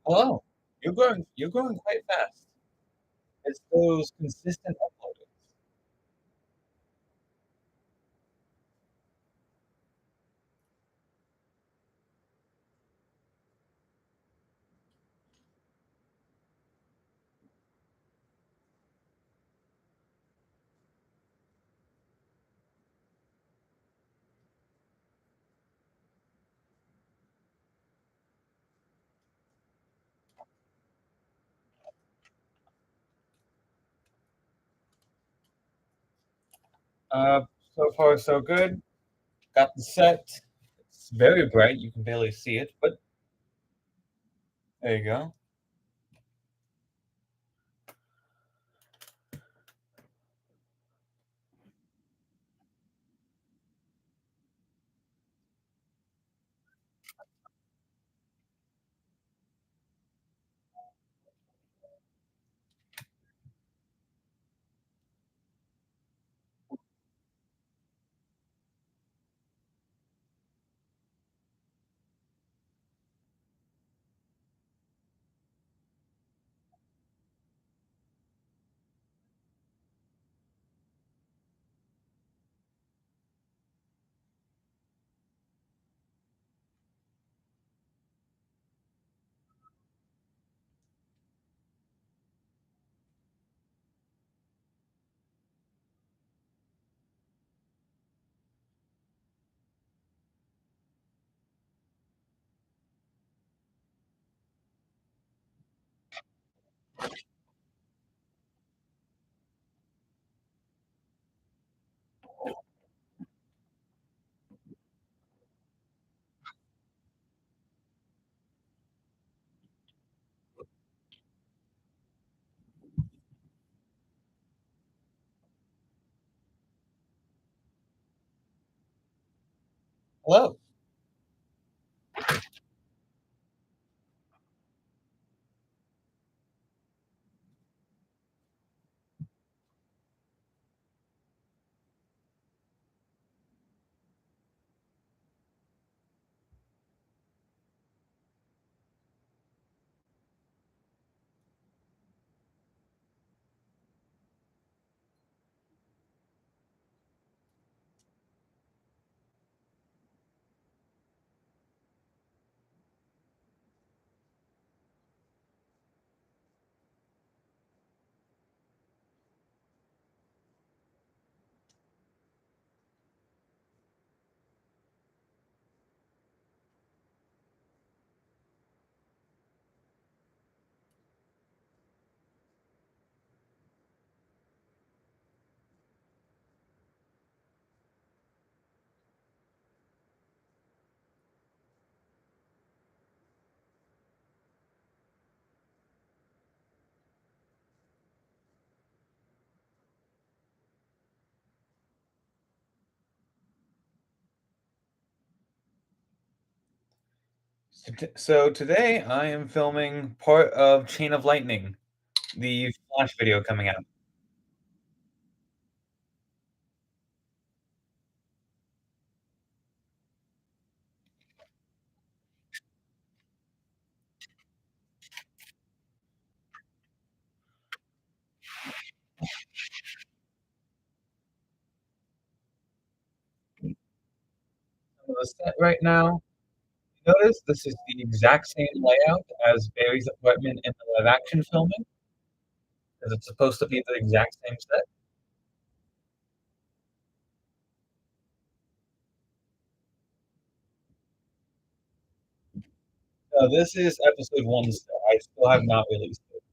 Hello. You're growing quite fast. It's those consistent uploading. Uh, so far so good. Got the set. It's very bright. You can barely see it, but there you go. Hello. So today I am filming part of Chain of Lightning, the Flash video coming out. On the set right now. Notice this is the exact same layout as Barry's apartment in the live action filming, because it's supposed to be the exact same set. So this is episode one still. I still have not released it.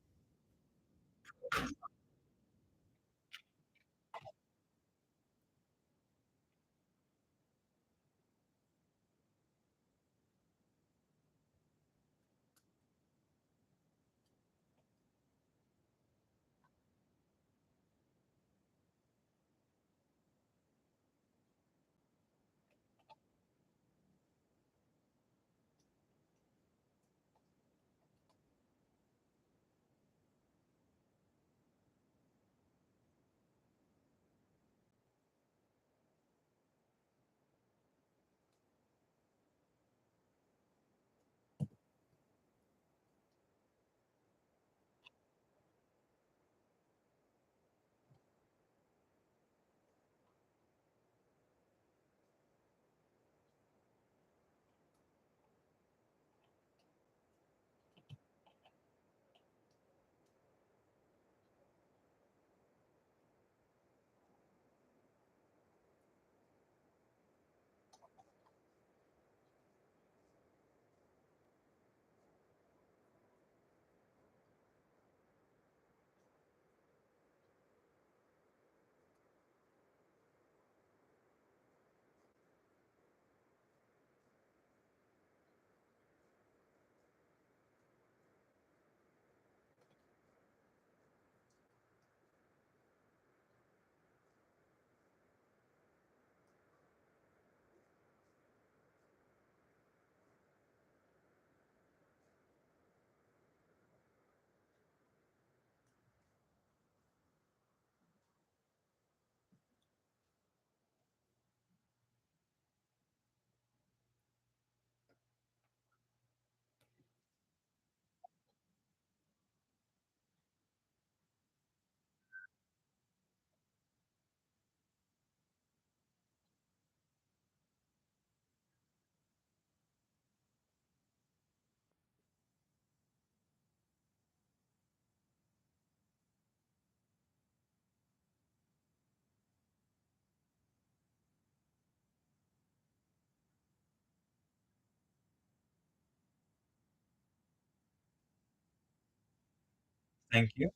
Thank you.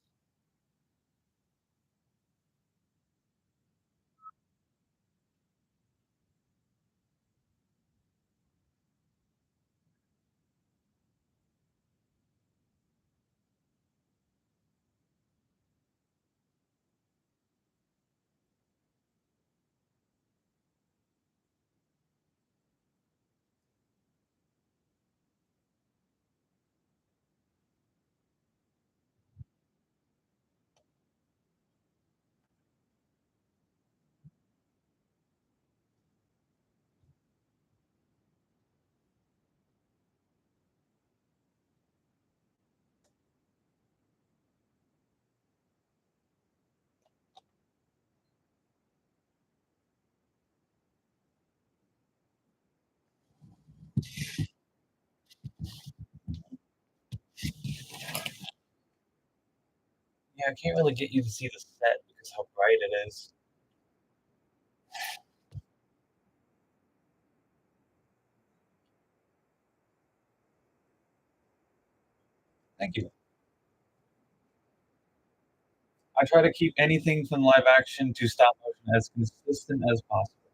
Yeah, I can't really get you to see the set because how bright it is. Thank you. I try to keep anything from live action to stop motion as consistent as possible.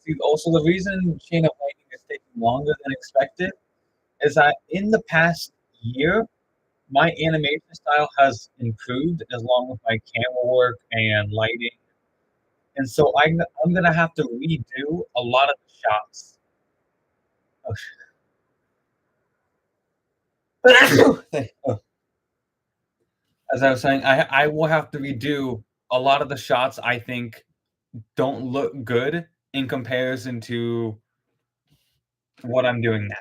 See, also the reason Chain of Lightning is taking longer than expected is that in the past year, my animation style has improved along with my camera work and lighting, and so I'm gonna have to redo a lot of the shots. As I was saying, I will have to redo a lot of the shots I think don't look good in comparison to what I'm doing now.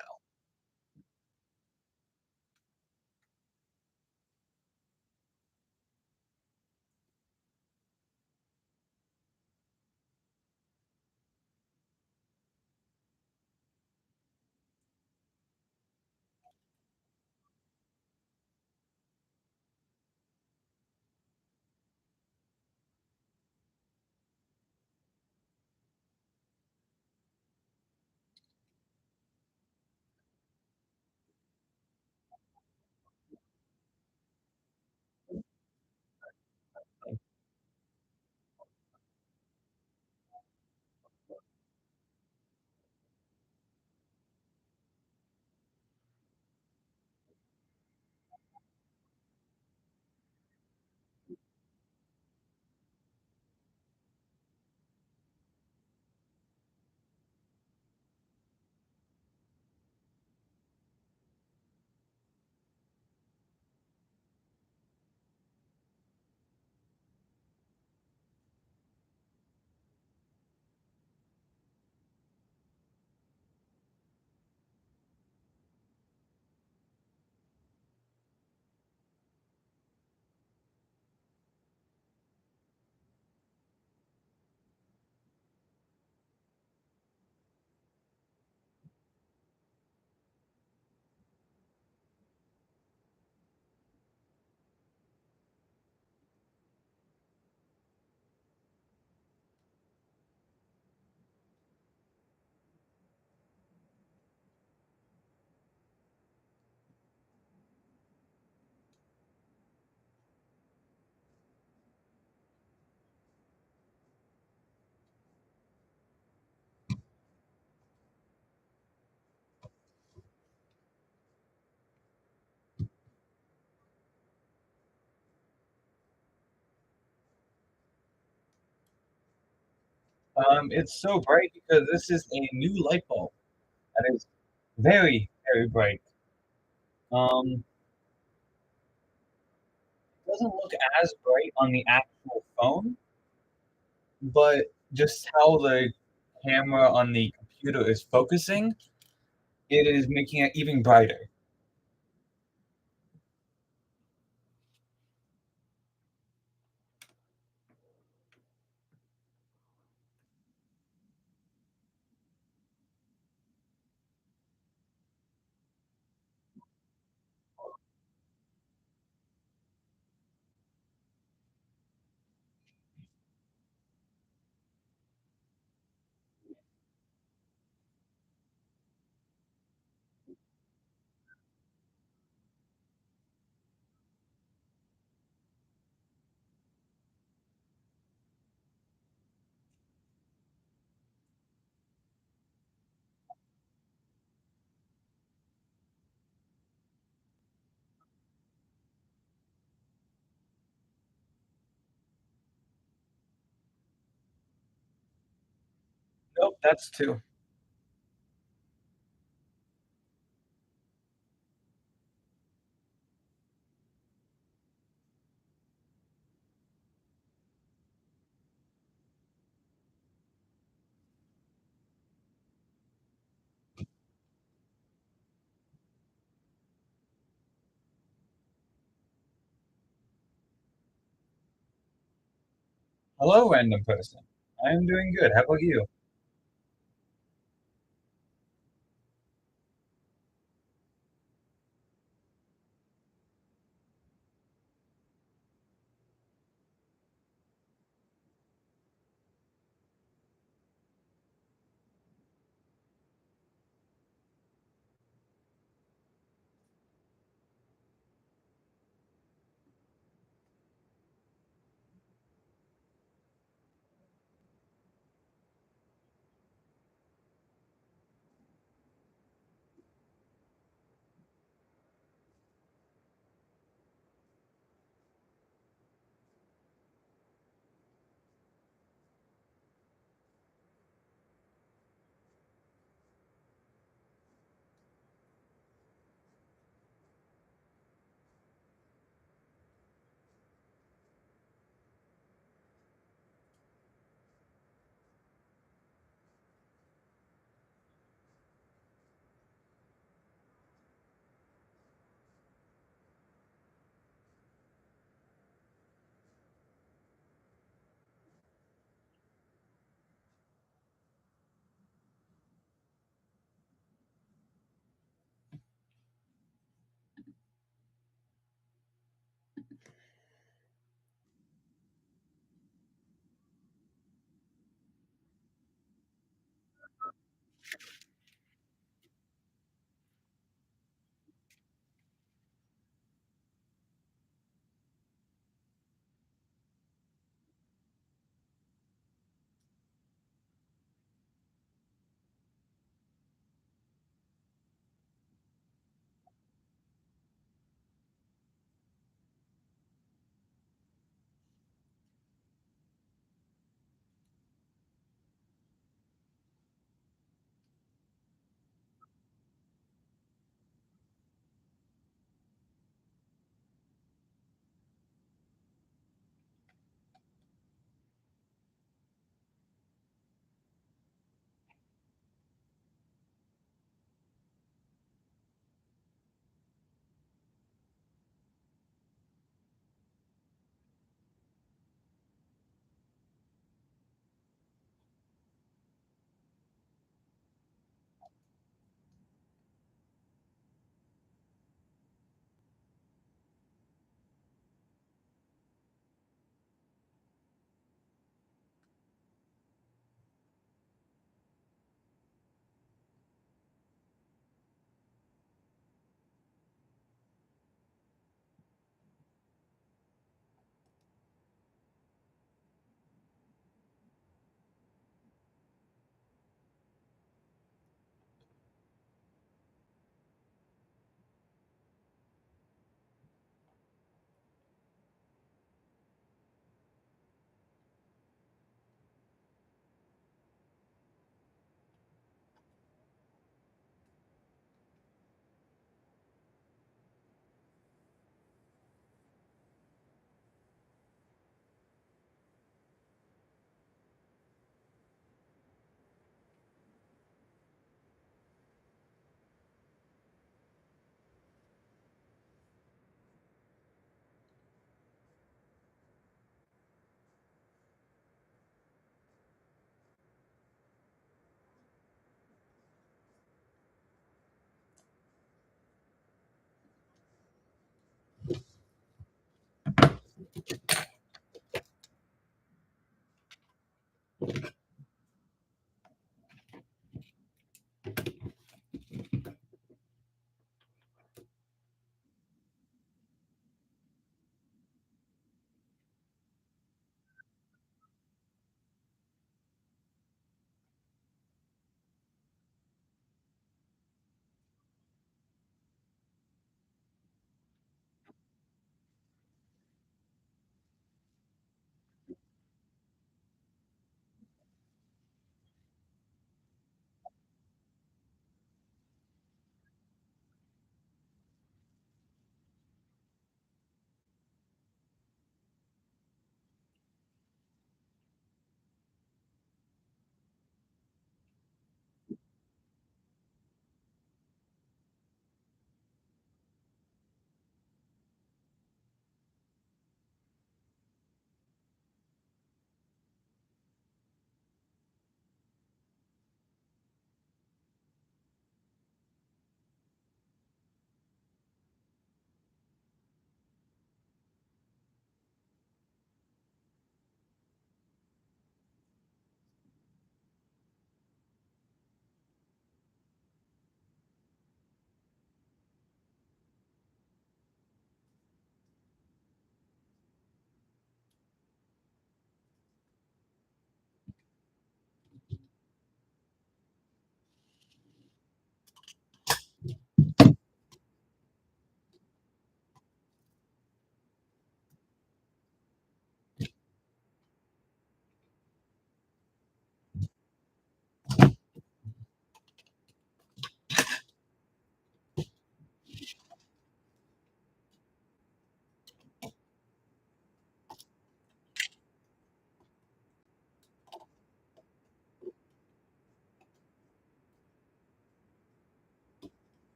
It's so bright because this is a new light bulb that is very, very bright. It doesn't look as bright on the actual phone, but just how the camera on the computer is focusing, it is making it even brighter. Nope, that's 2. Hello, random person. I am doing good. How about you?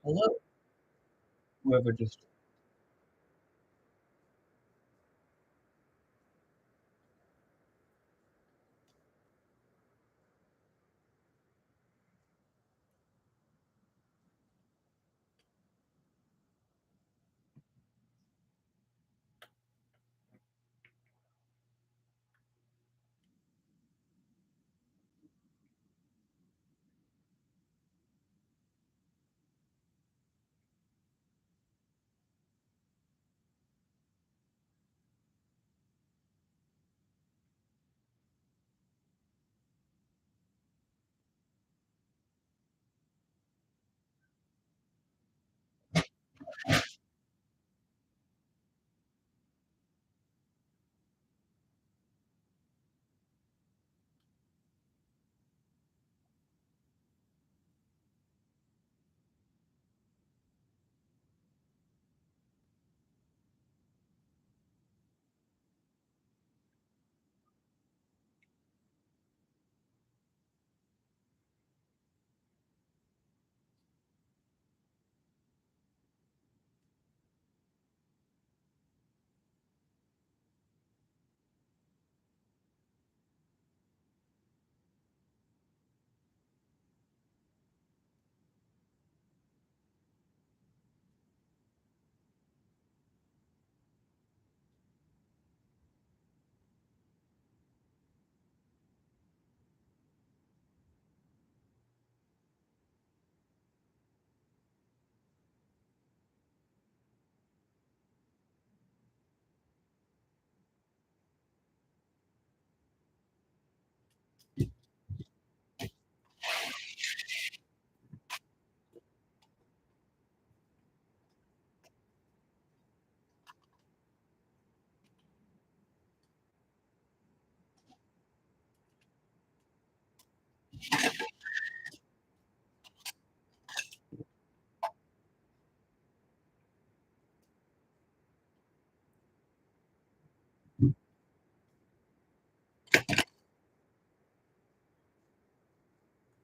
Hello, whoever just.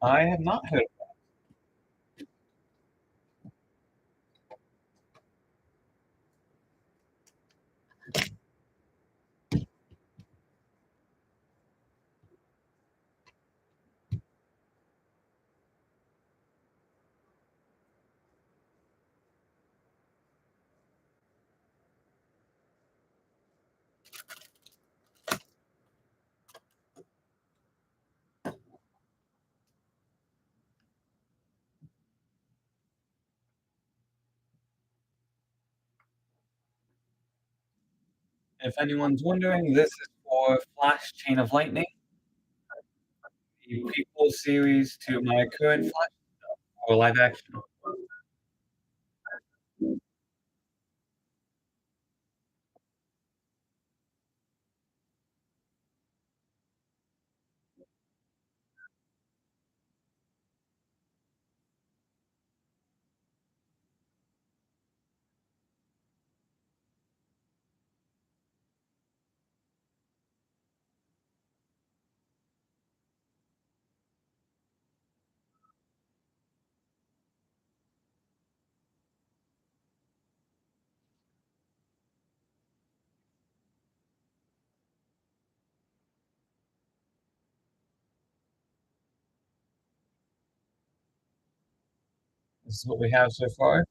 I have not heard. If anyone's wondering, this is for Flash Chain of Lightning, the prequel series to my current Flash or live action. This is what we have so far.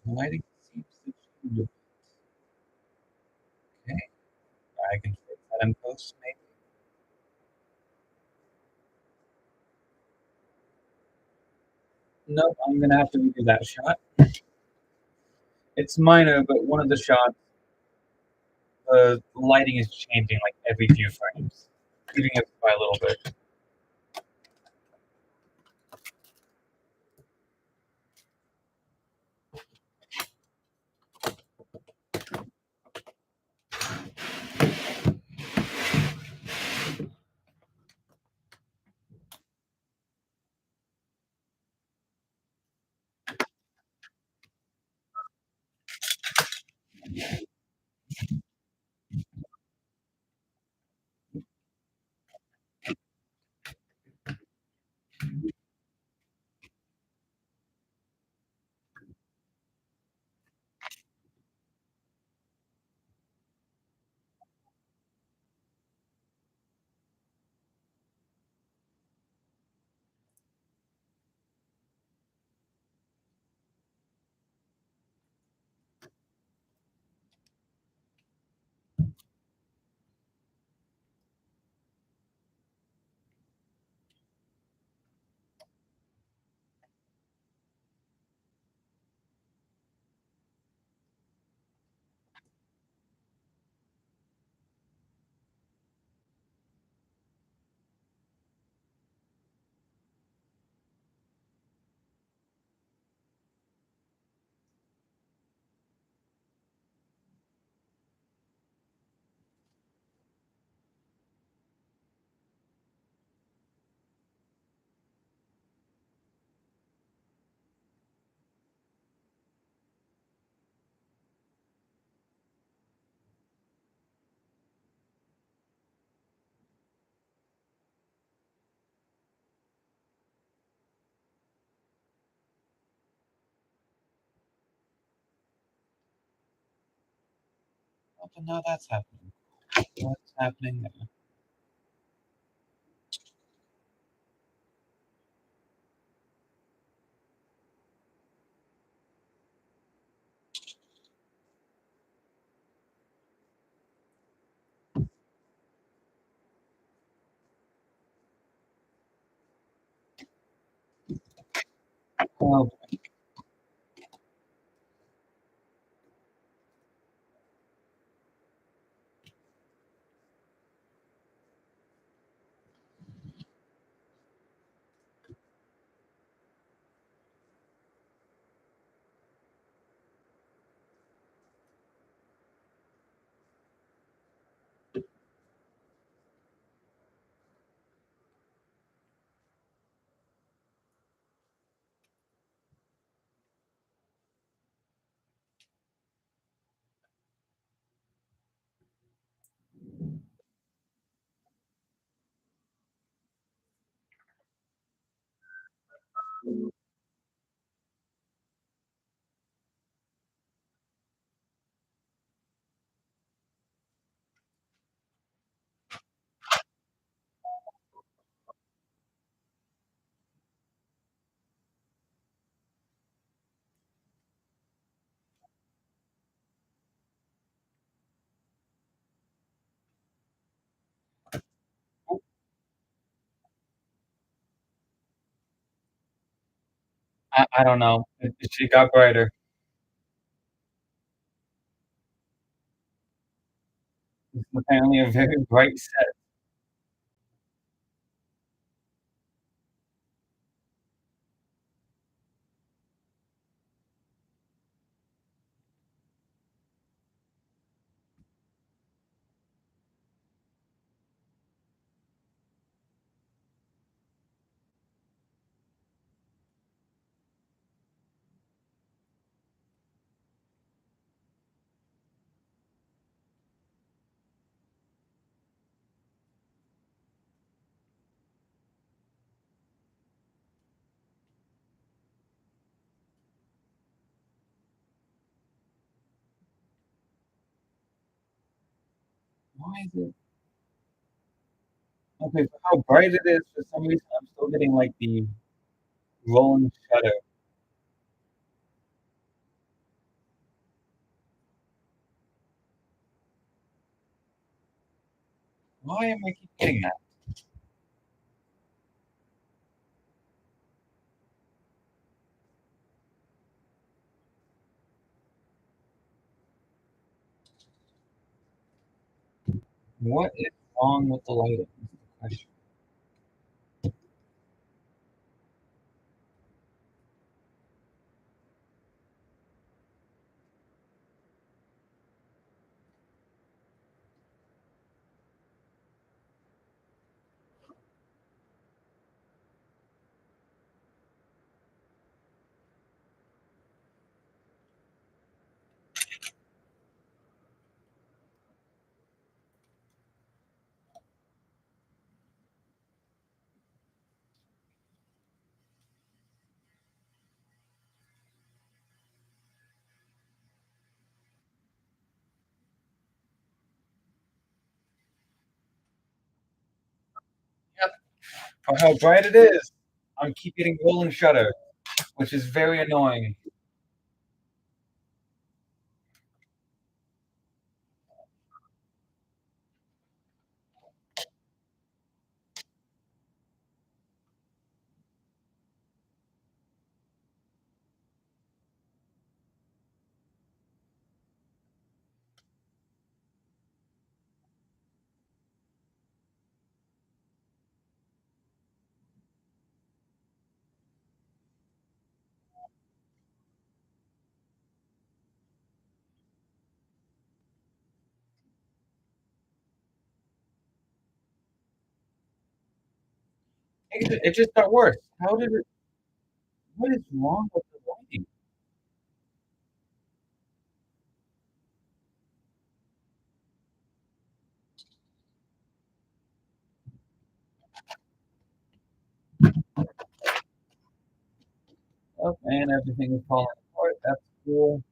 Lighting seems to change. Okay, I can fix that in post maybe. Nope, I'm gonna have to redo that shot. It's minor, but one of the shots, the lighting is changing like every few frames, leaving it by a little bit. Oh, but now that's happening. What's happening there? Oh, I don't know. She got brighter. It's apparently a very bright set. Why is it okay, for how bright it is, for some reason, I'm still getting, like, the rolling shutter. Why am I keep getting that? What is wrong with the lighting? Is the question. Yep, for how bright it is, I keep getting rolling shutter, which is very annoying. It just got worse. How did it? What is wrong with the lighting? Oh, and everything is falling apart. That's cool.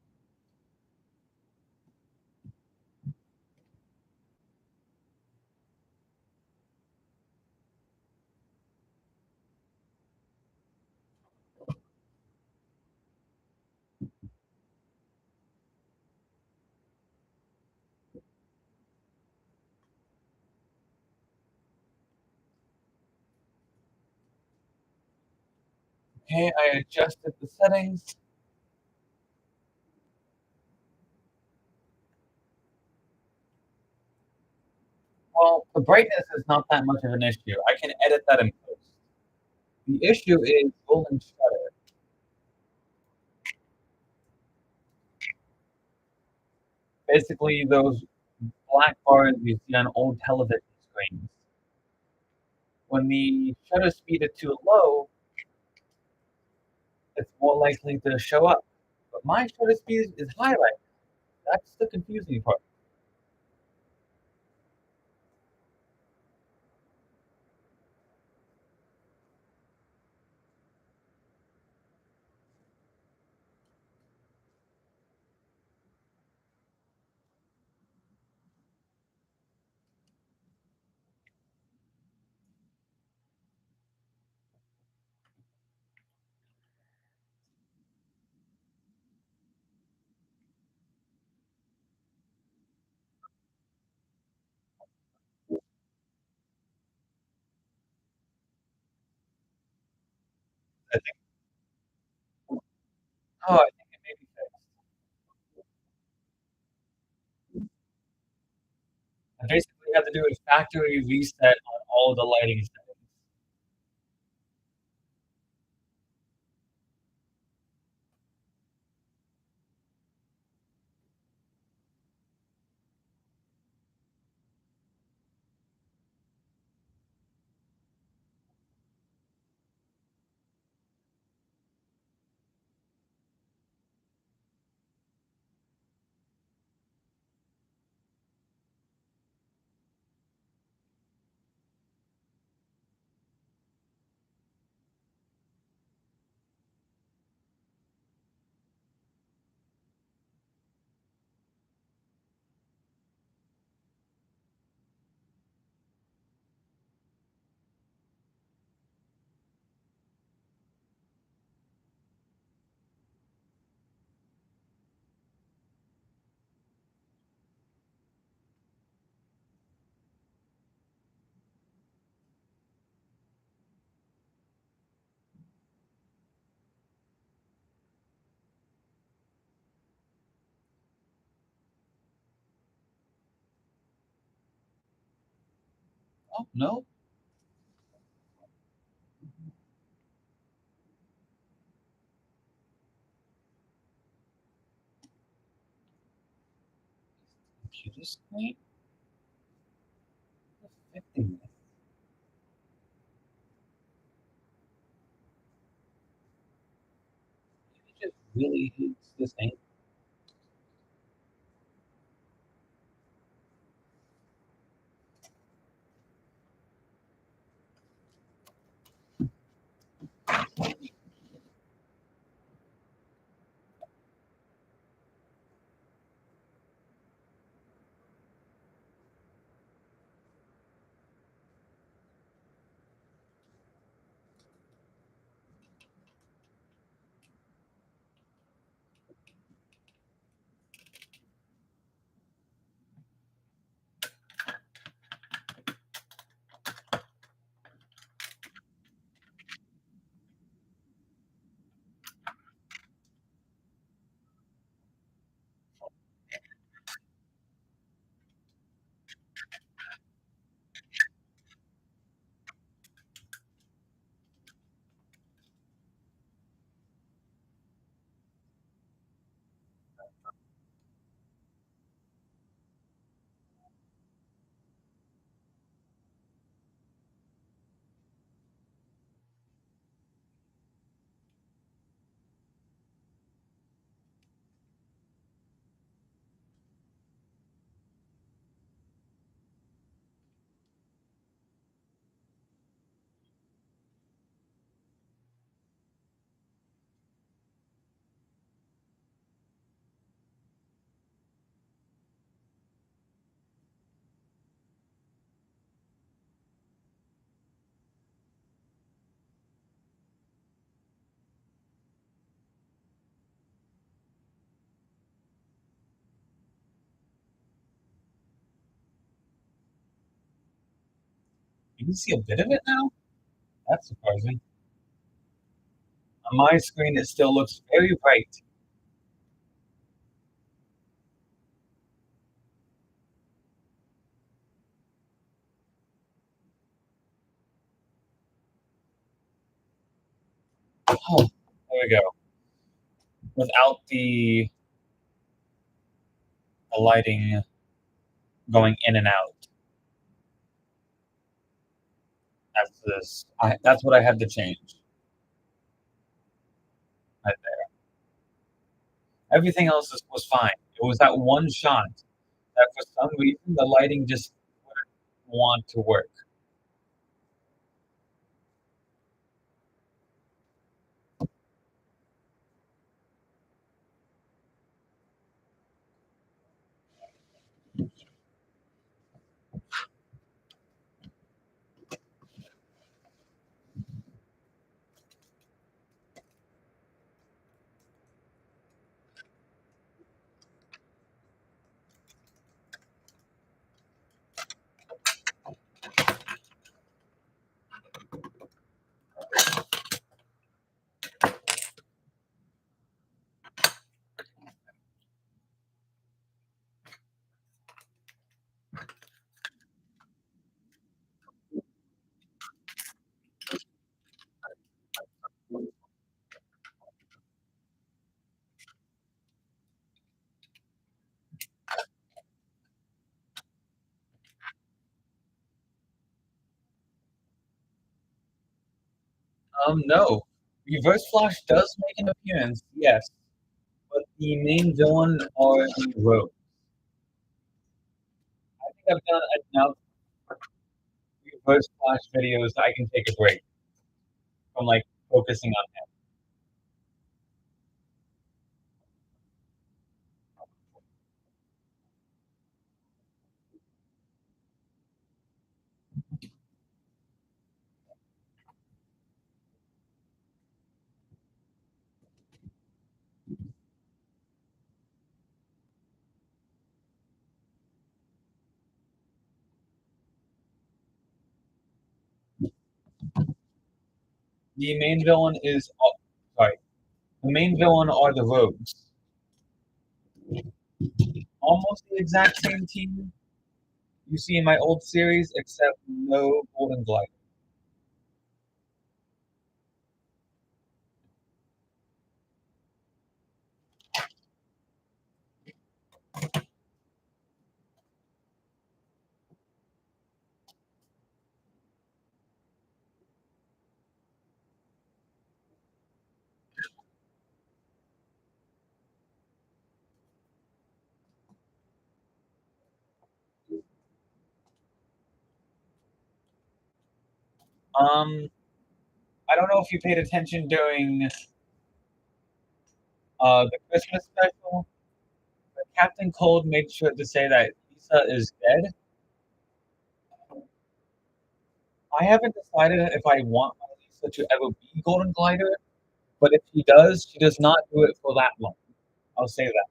Okay, I adjusted the settings. Well, the brightness is not that much of an issue. I can edit that in post. The issue is rolling shutter. Basically, those black bars you see on old television screens. When the shutter speed is too low, it's more likely to show up. But my shutter speed is high right now. That's the confusing part. I think, I think it may be fixed. I basically have to do a factory reset on all the lighting settings. Oh, no? Computer screen? Affecting this. Maybe it just really hates this thing. You can see a bit of it now? That's surprising. On my screen, it still looks very bright. Oh, there we go. Without the lighting going in and out. That's what I had to change right there. Everything else was fine. It was that one shot that for some reason the lighting just wouldn't want to work. No. Reverse Flash does make an appearance, yes, but the main villain are the rogues. I think I've done enough Reverse Flash videos that I can take a break from like focusing on him. The main villain is sorry. The main villain are the rogues. Almost the exact same team, you see in my old series, except no Golden Glider. Um, I don't know if you paid attention during the Christmas special, but Captain Cold made sure to say that Lisa is dead. I haven't decided if I want my Lisa to ever be Golden Glider, but if she does not do it for that long. I'll say that.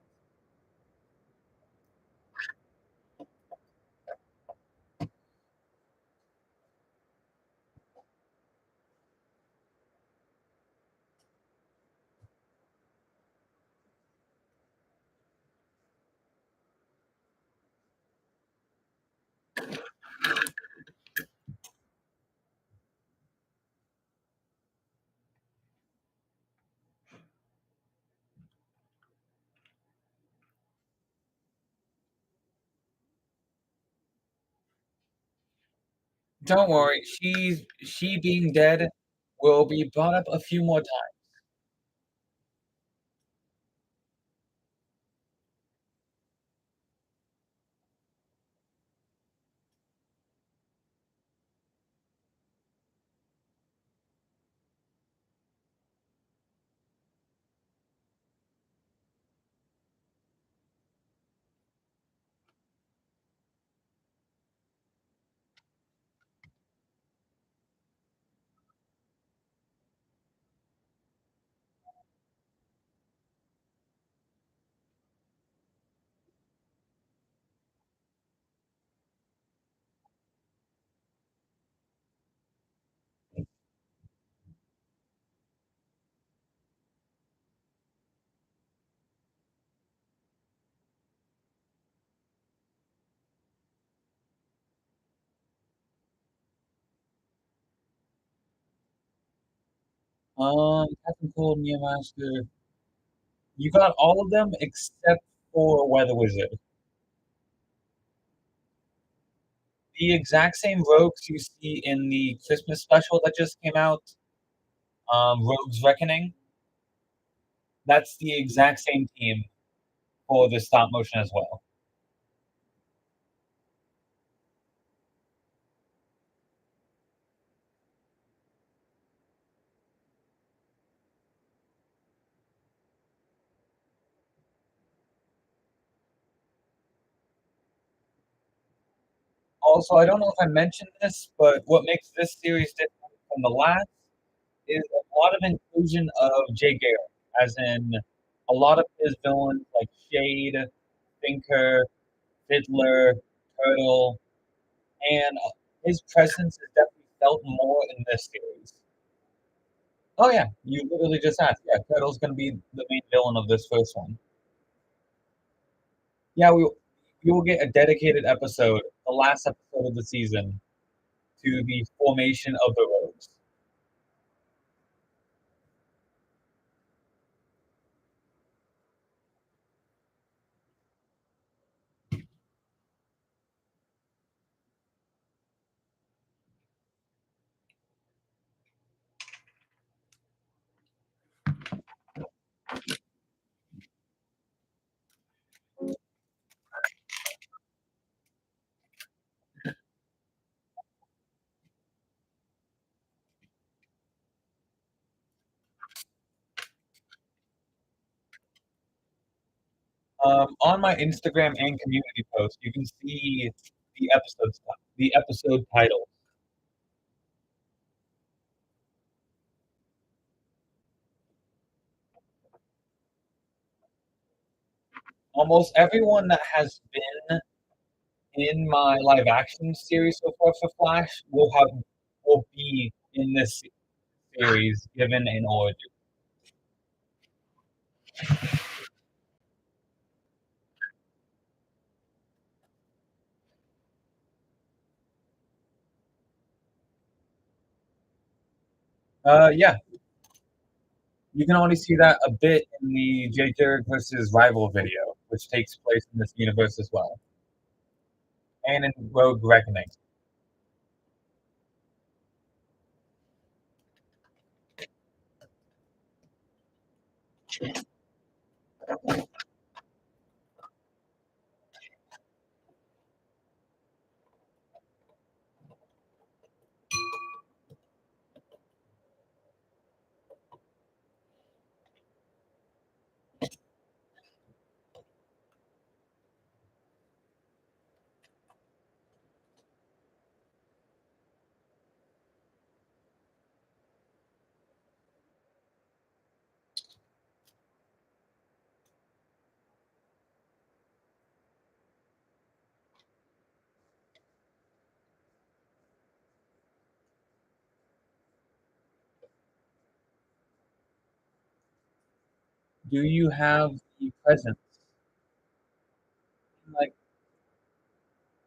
Don't worry, she being dead will be brought up a few more times. Captain Cold, Mia Master, you got all of them except for Weather Wizard. The exact same rogues you see in the Christmas special that just came out, Rogues Reckoning, that's the exact same team for the stop motion as well. Also, I don't know if I mentioned this, but what makes this series different from the last is a lot of inclusion of Jay Garrick, as in a lot of his villains like Shade, Thinker, Fiddler, Turtle, and his presence is definitely felt more in this series. Oh yeah, you literally just asked. Yeah, Turtle's gonna be the main villain of this first one. Yeah, we will get a dedicated episode, the last episode of the season, to the formation of the rogues. On my Instagram and community post, you can see the episode title. Almost everyone that has been in my live action series so far for Flash will be in this series given an origin. Yeah, you can only see that a bit in the Jay Garrick versus Rival video, which takes place in this universe as well, and in Rogue Reckoning. Do you have the presence, like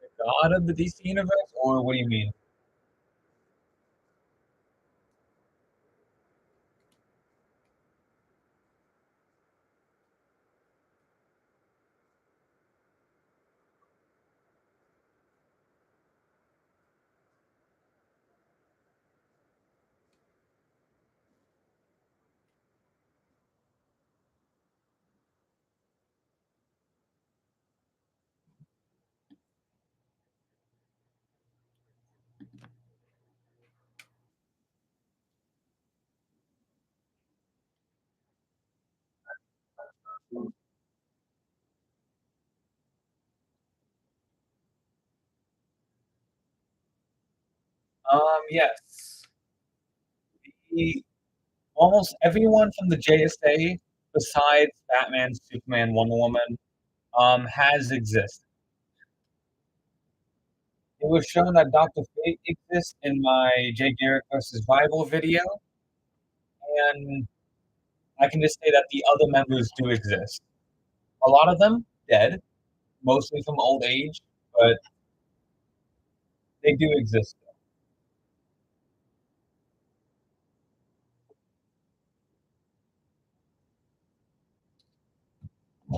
the god of the DC universe, or what do you mean? Yes. The, almost everyone from the JSA, besides Batman, Superman, Wonder Woman, has existed. It was shown that Doctor Fate exists in my Jay Garrick versus Rival video, and I can just say that the other members do exist. A lot of them dead, mostly from old age, but they do exist. I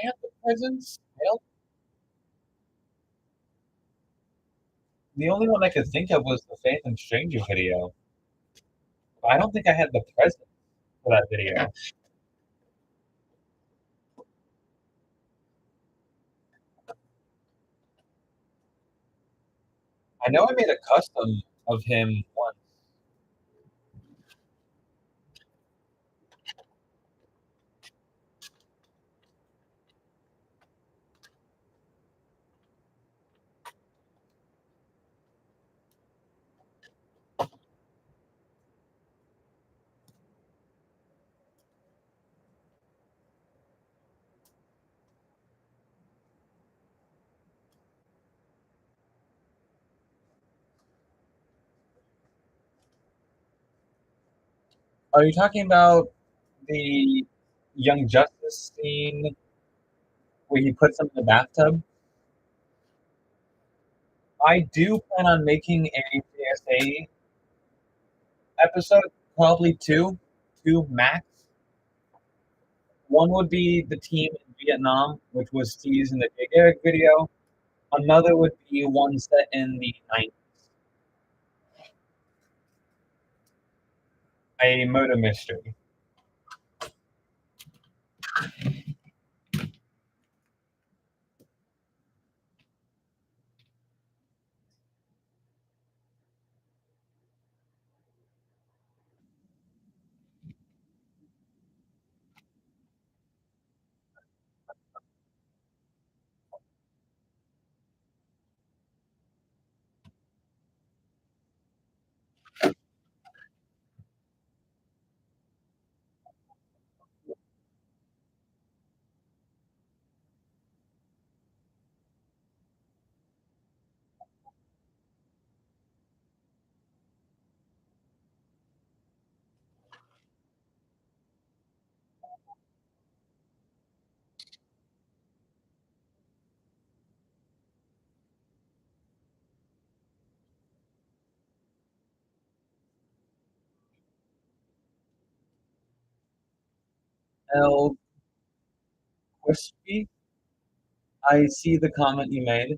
have the presence. Well, the only one I could think of was the Phantom Stranger video. I don't think I had the presence for that video. I know I made a custom of him once. Are you talking about the Young Justice scene where he puts him in the bathtub? I do plan on making a JSA episode, probably two max. One would be the team in Vietnam, which was teased in the Big Eric video. Another would be one set in the 90s, a murder mystery. El Crispy. I see the comment you made.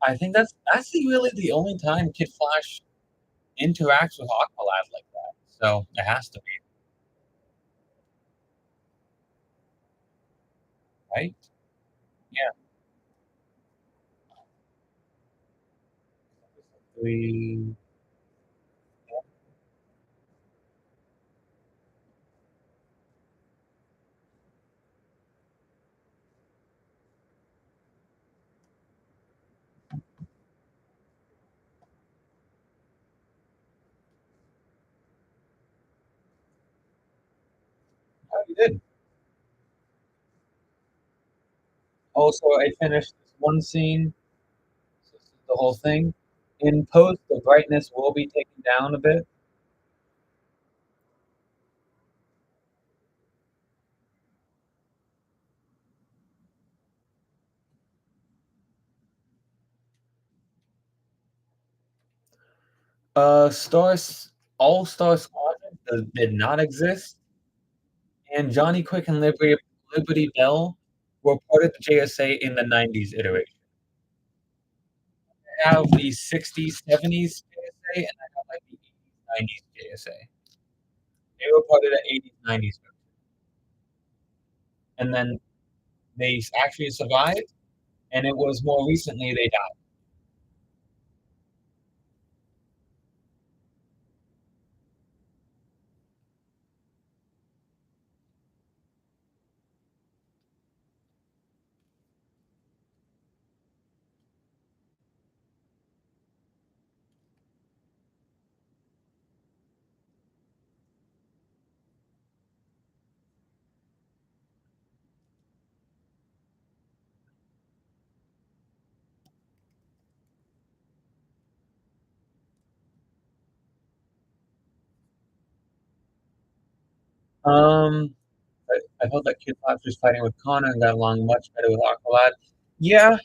I think that's really the only time Kid Flash interacts with Aqualad like that. So it has to be, right? Yeah. We oh, you did. Also, I finished this one scene. So this is the whole thing. In post, the brightness will be taken down a bit. Stars All Star Squadron did not exist, and Johnny Quick and Liberty Bell were part of the JSA in the '90s iteration. I have the '60s, '70s JSA, and I have like the '80s, '90s JSA. They were part of the '80s, '90s, and then they actually survived, and it was more recently they died. Um, I felt that Kid Fox was fighting with Connor and got along much better with Aqualad. Yeah,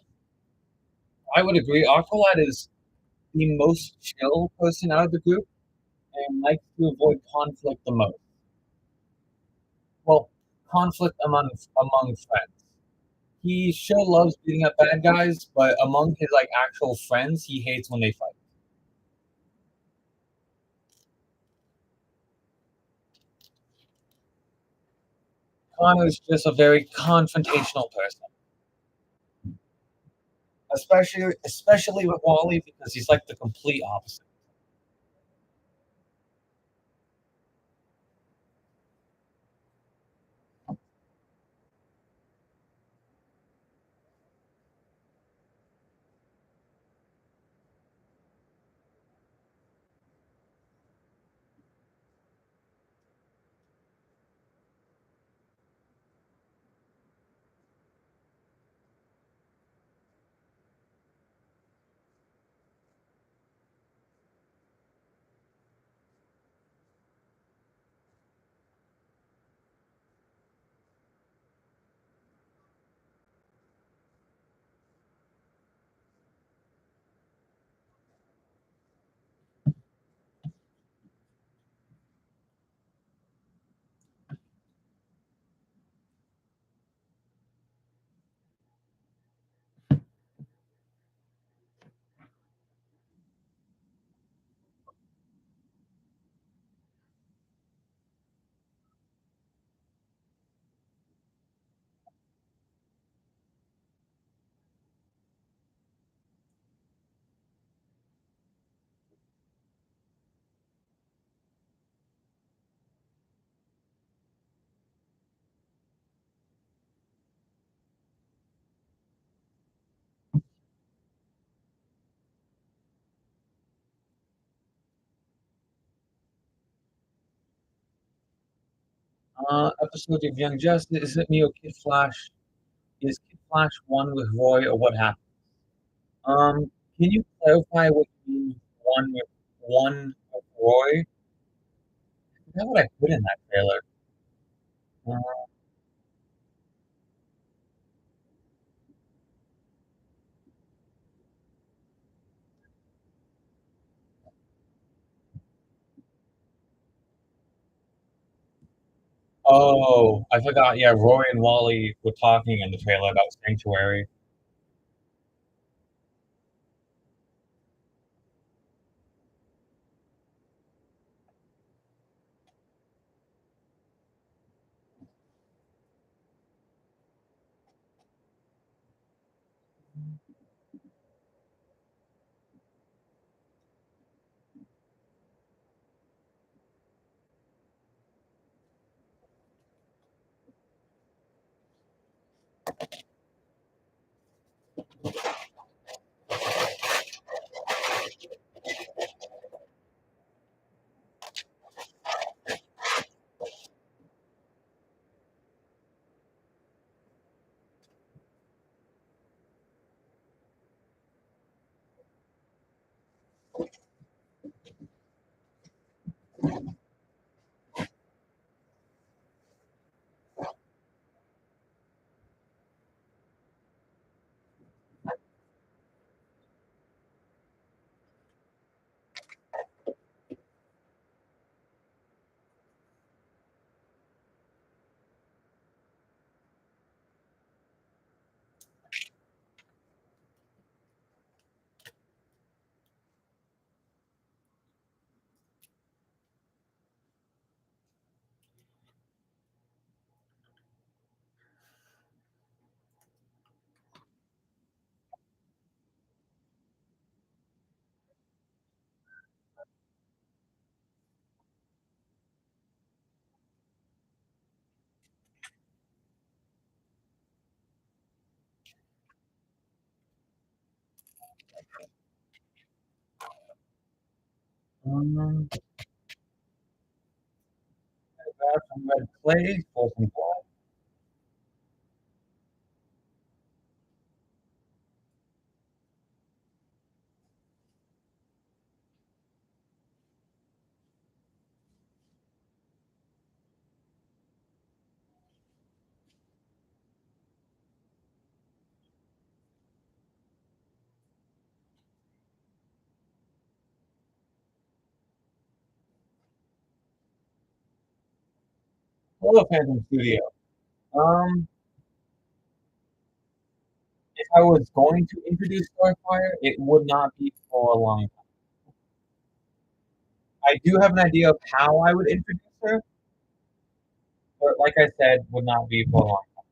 I would agree. Aqualad is the most chill person out of the group and likes to avoid conflict the most. Well, conflict among friends. He sure loves beating up bad guys, but among his like actual friends, he hates when they fight. Connor's just a very confrontational person, especially with Wally because he's like the complete opposite. Episode of Young Justice, is it me or Kid Flash? Is Kid Flash one with Roy or what happened? Can you clarify what you mean one with Roy? Is that what I put in that trailer? Uh, oh, I forgot. Yeah, Roy and Wally were talking in the trailer about Sanctuary. Got some red clay for some blood. Hello, Phantom Studio. Um, if I was going to introduce Starfire, it would not be for a long time. I do have an idea of how I would introduce her, but like I said, would not be for a long time.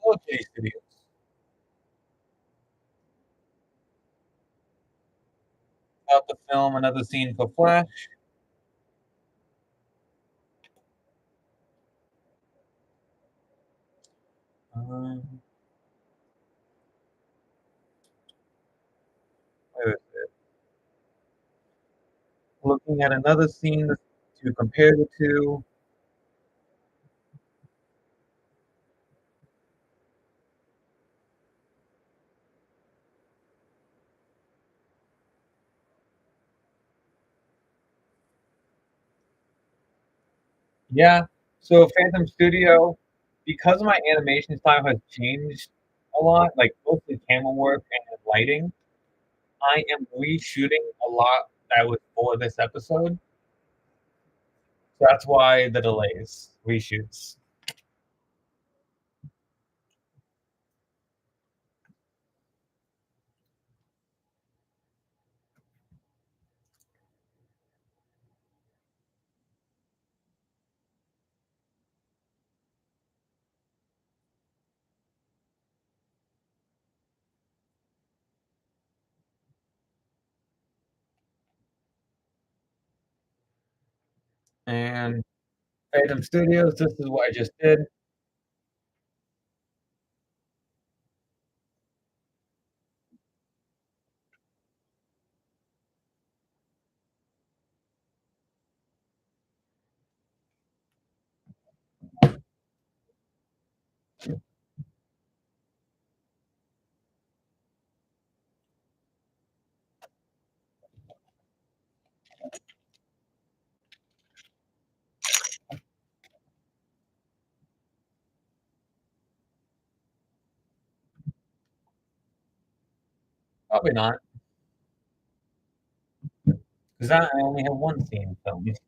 Okay, Studios. About to film another scene for Flash. Um, where is it? Looking at another scene to compare the two. Yeah. So Phantom Studio, because my animation style has changed a lot, like both the camera work and lighting, I am reshooting a lot that was for this episode. So that's why the delays, reshoots. And Phantom Studios, this is what I just did. Probably not, 'cause I only have 1 scene filmed.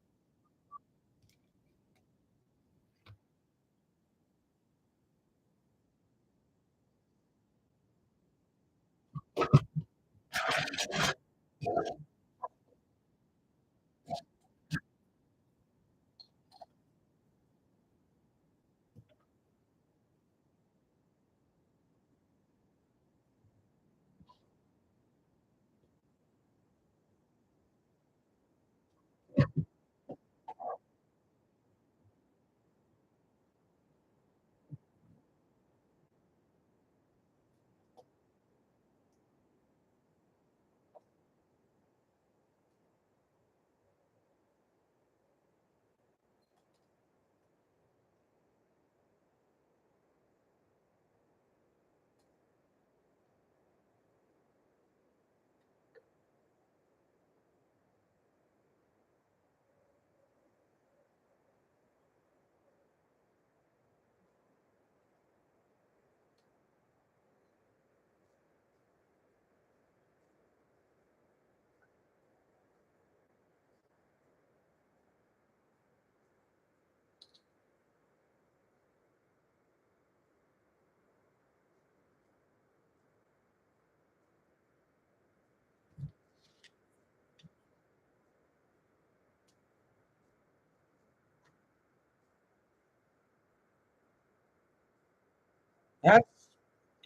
That's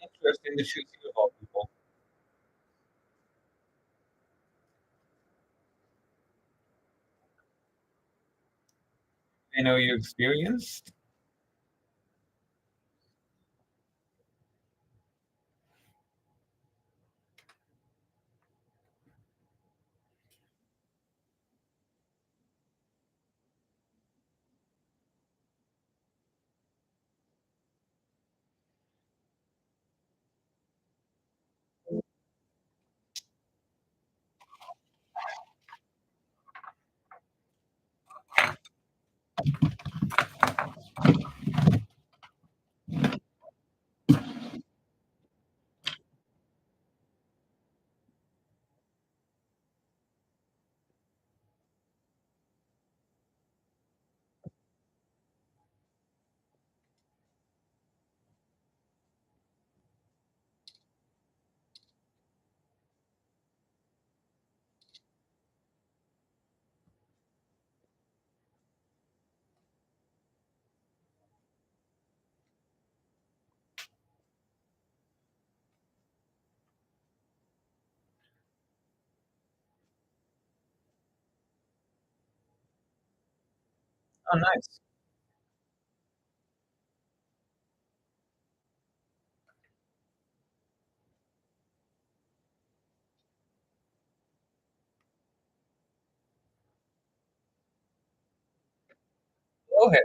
interesting to choose you of all people. They know you experienced? Oh, nice. Go ahead.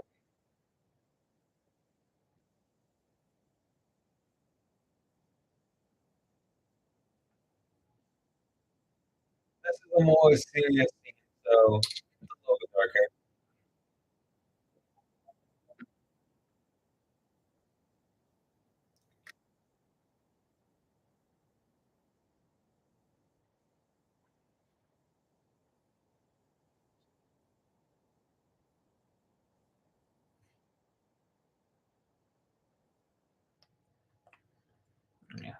This is a more serious scene, so it's a little bit darker. Yeah.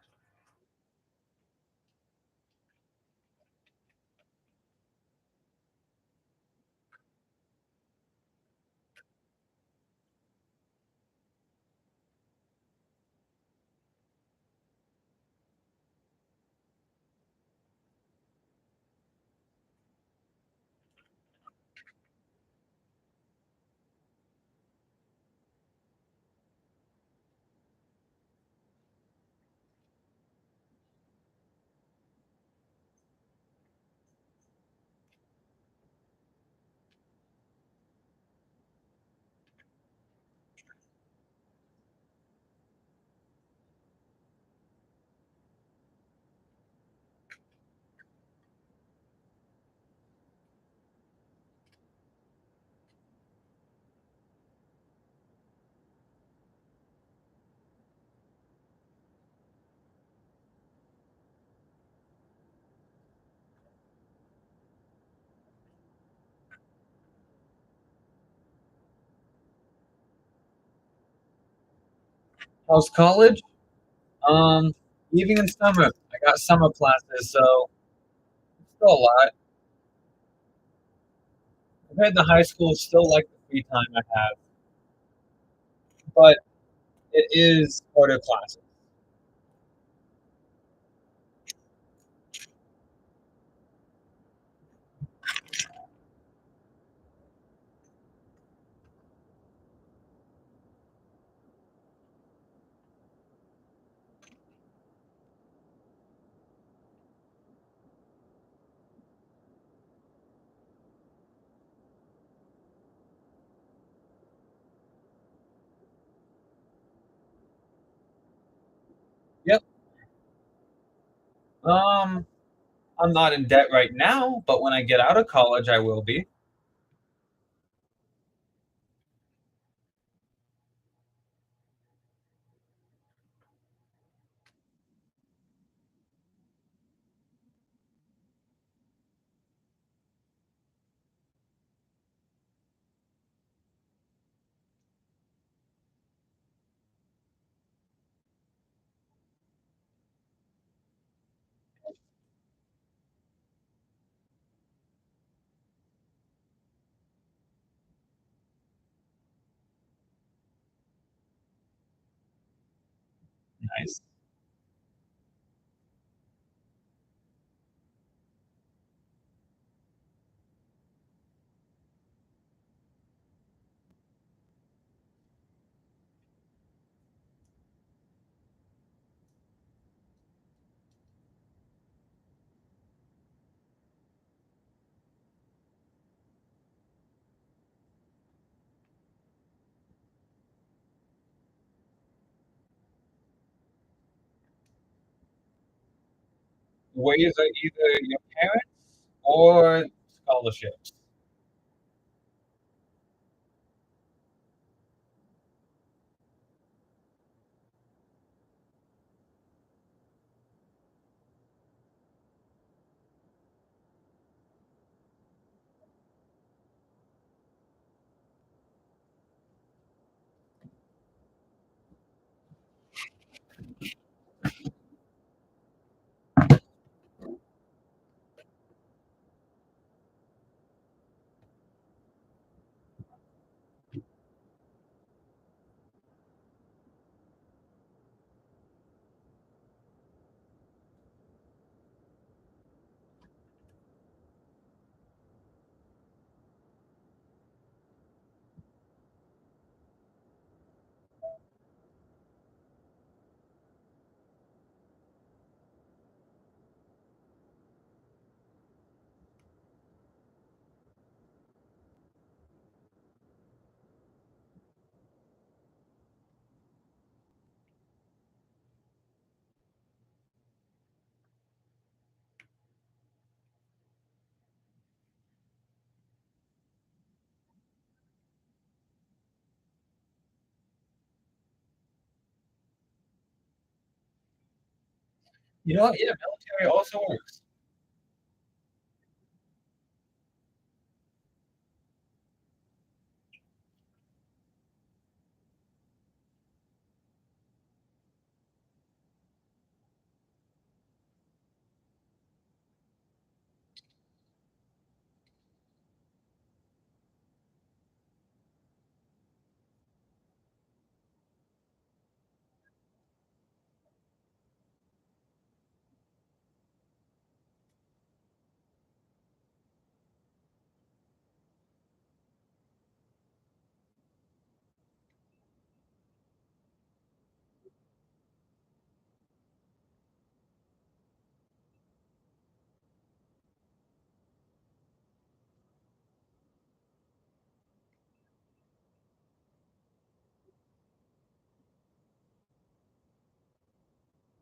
How's college? Um, Evening and summer. I got summer classes, so it's still a lot. Compared to high school, it's still like the free time I have, but it is harder classes. Yep. Um, I'm not in debt right now, but when I get out of college, I will be. Nice. Ways are either your parents or scholarships. You know what? Yeah, military also works.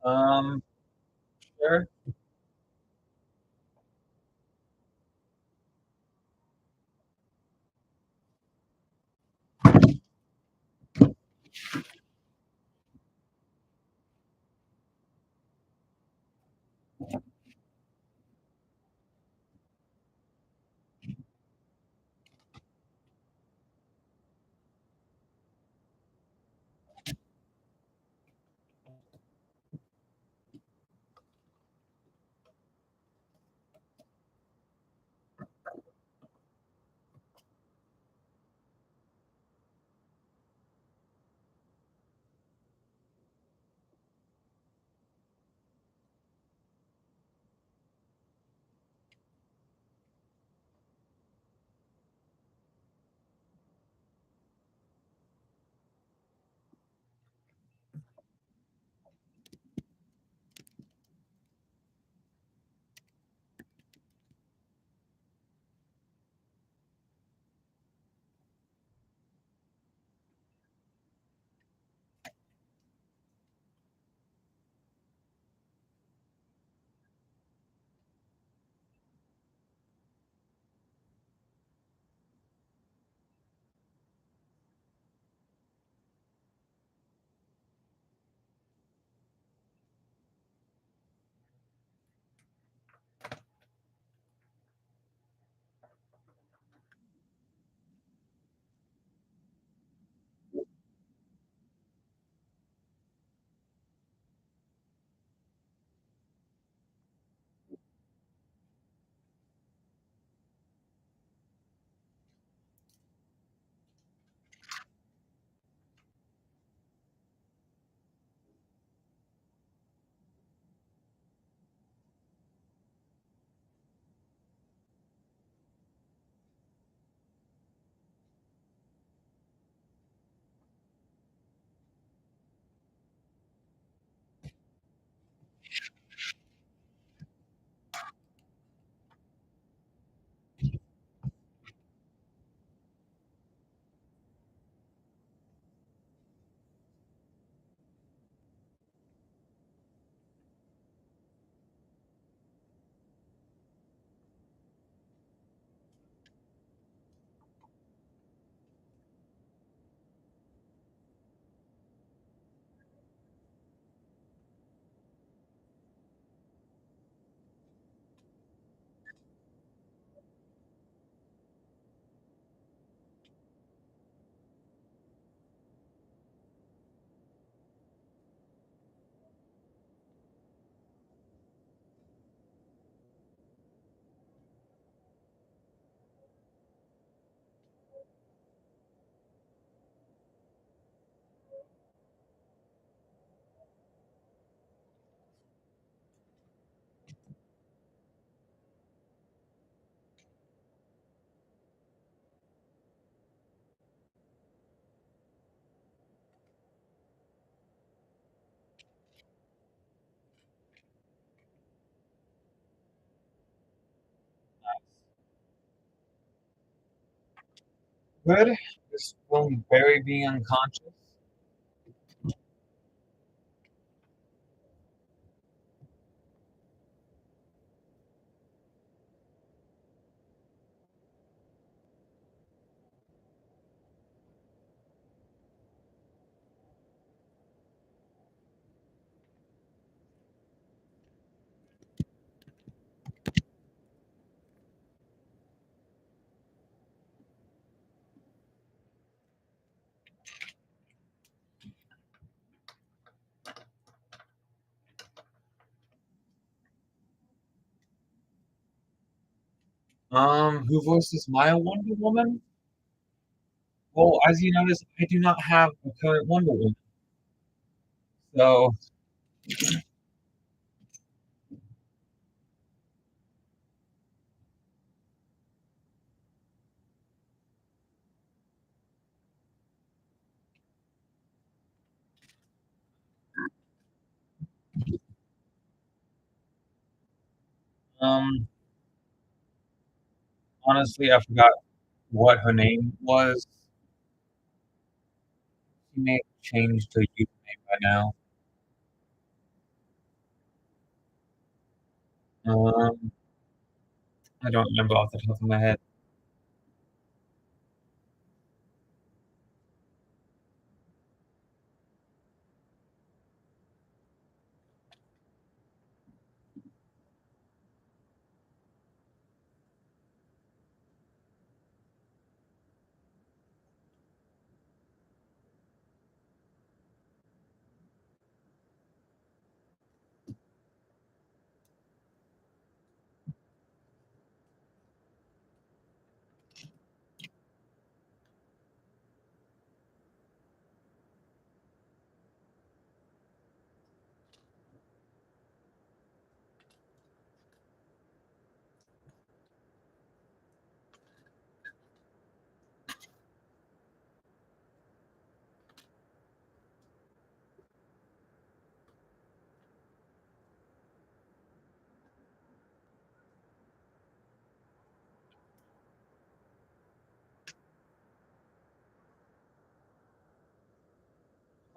Um, sure. Good. Just from Barry being unconscious. Who voices my Wonder Woman? Well, as you notice, I do not have a current Wonder Woman. So, um, honestly, I forgot what her name was. She may have changed her username by now. Um, I don't remember off the top of my head.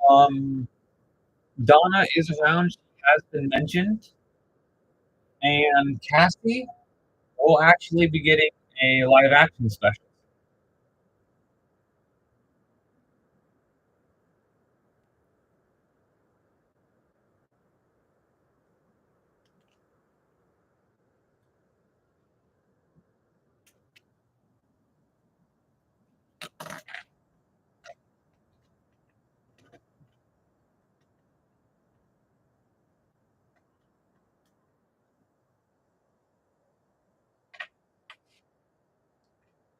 Um, Donna is around. She has been mentioned, and Cassie will actually be getting a live action special.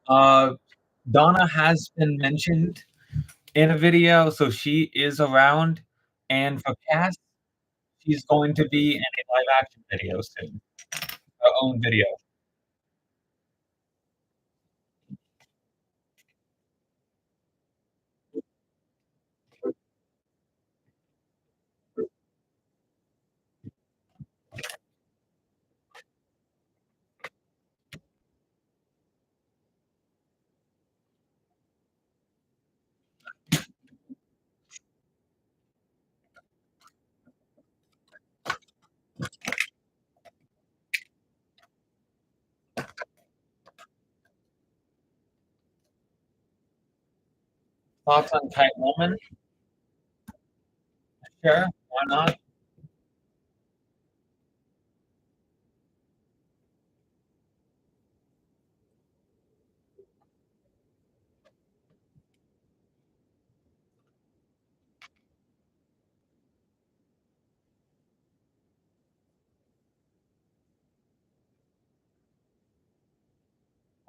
Uh, Donna has been mentioned in a video, so she is around. And for Cass, she's going to be in a live action video soon, her own video. Thoughts on Catwoman? Sure, why not?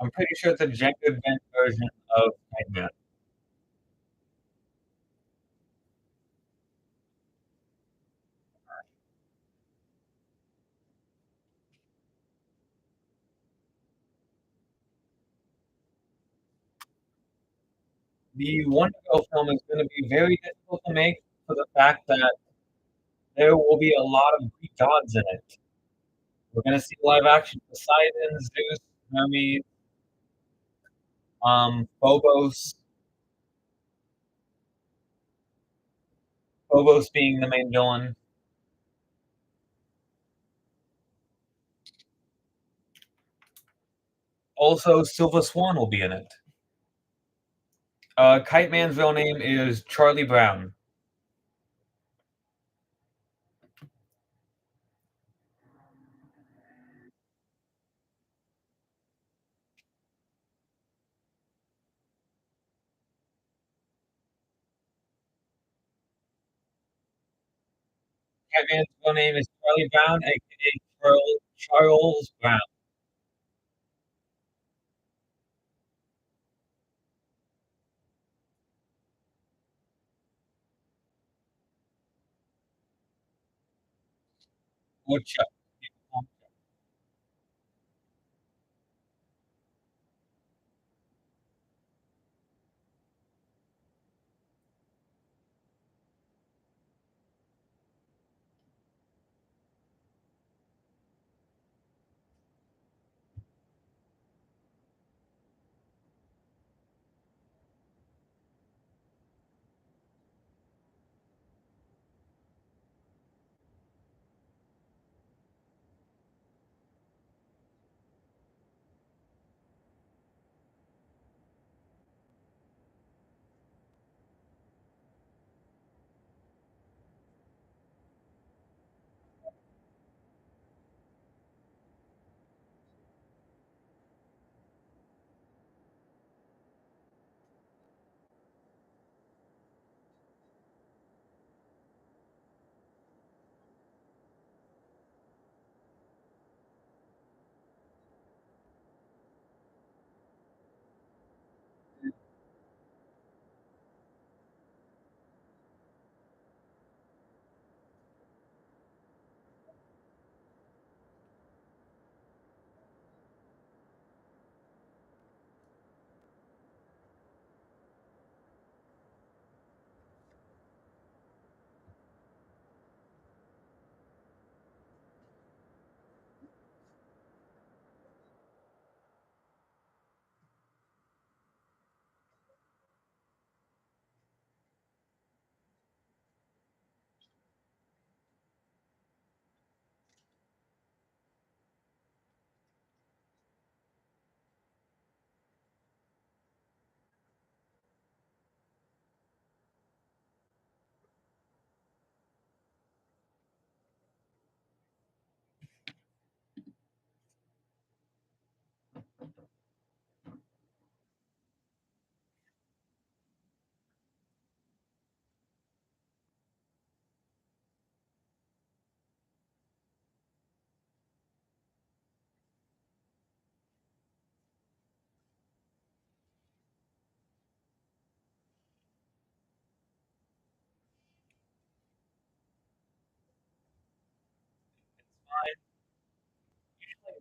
I'm pretty sure it's a gender bent version of Catman. The Wonder Girl film is going to be very difficult to make for the fact that there will be a lot of Greek gods in it. We're going to see live action Poseidon, Zeus, Hermes, Phobos, Phobos being the main villain. Also, Silver Swan will be in it. Kite Man's real name is Charlie Brown. Kite Man's real name is Charlie Brown, aka Charles Brown. Woodchuck.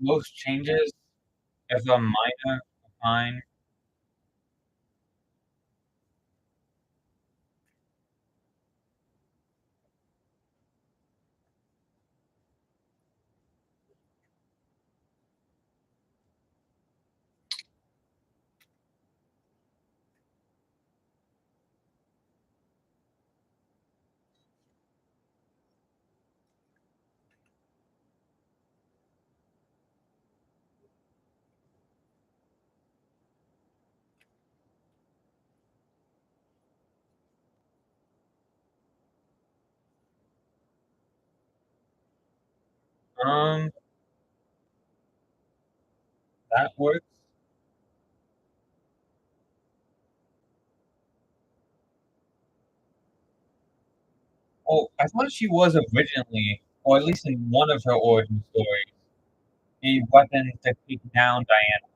Most changes, if a minor, fine. Um, that works. Oh, I thought she was originally, or at least in one of her origin stories, a weapon to take down Diana.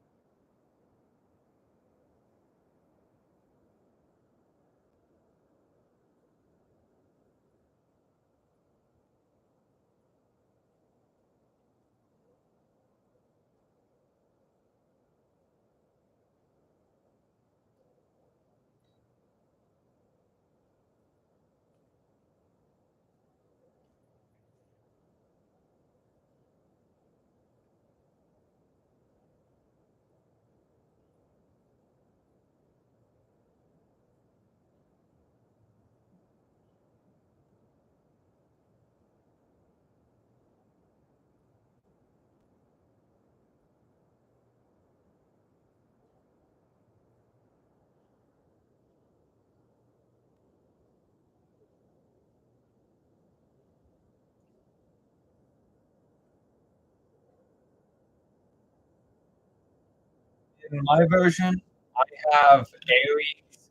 In my version, I have Ares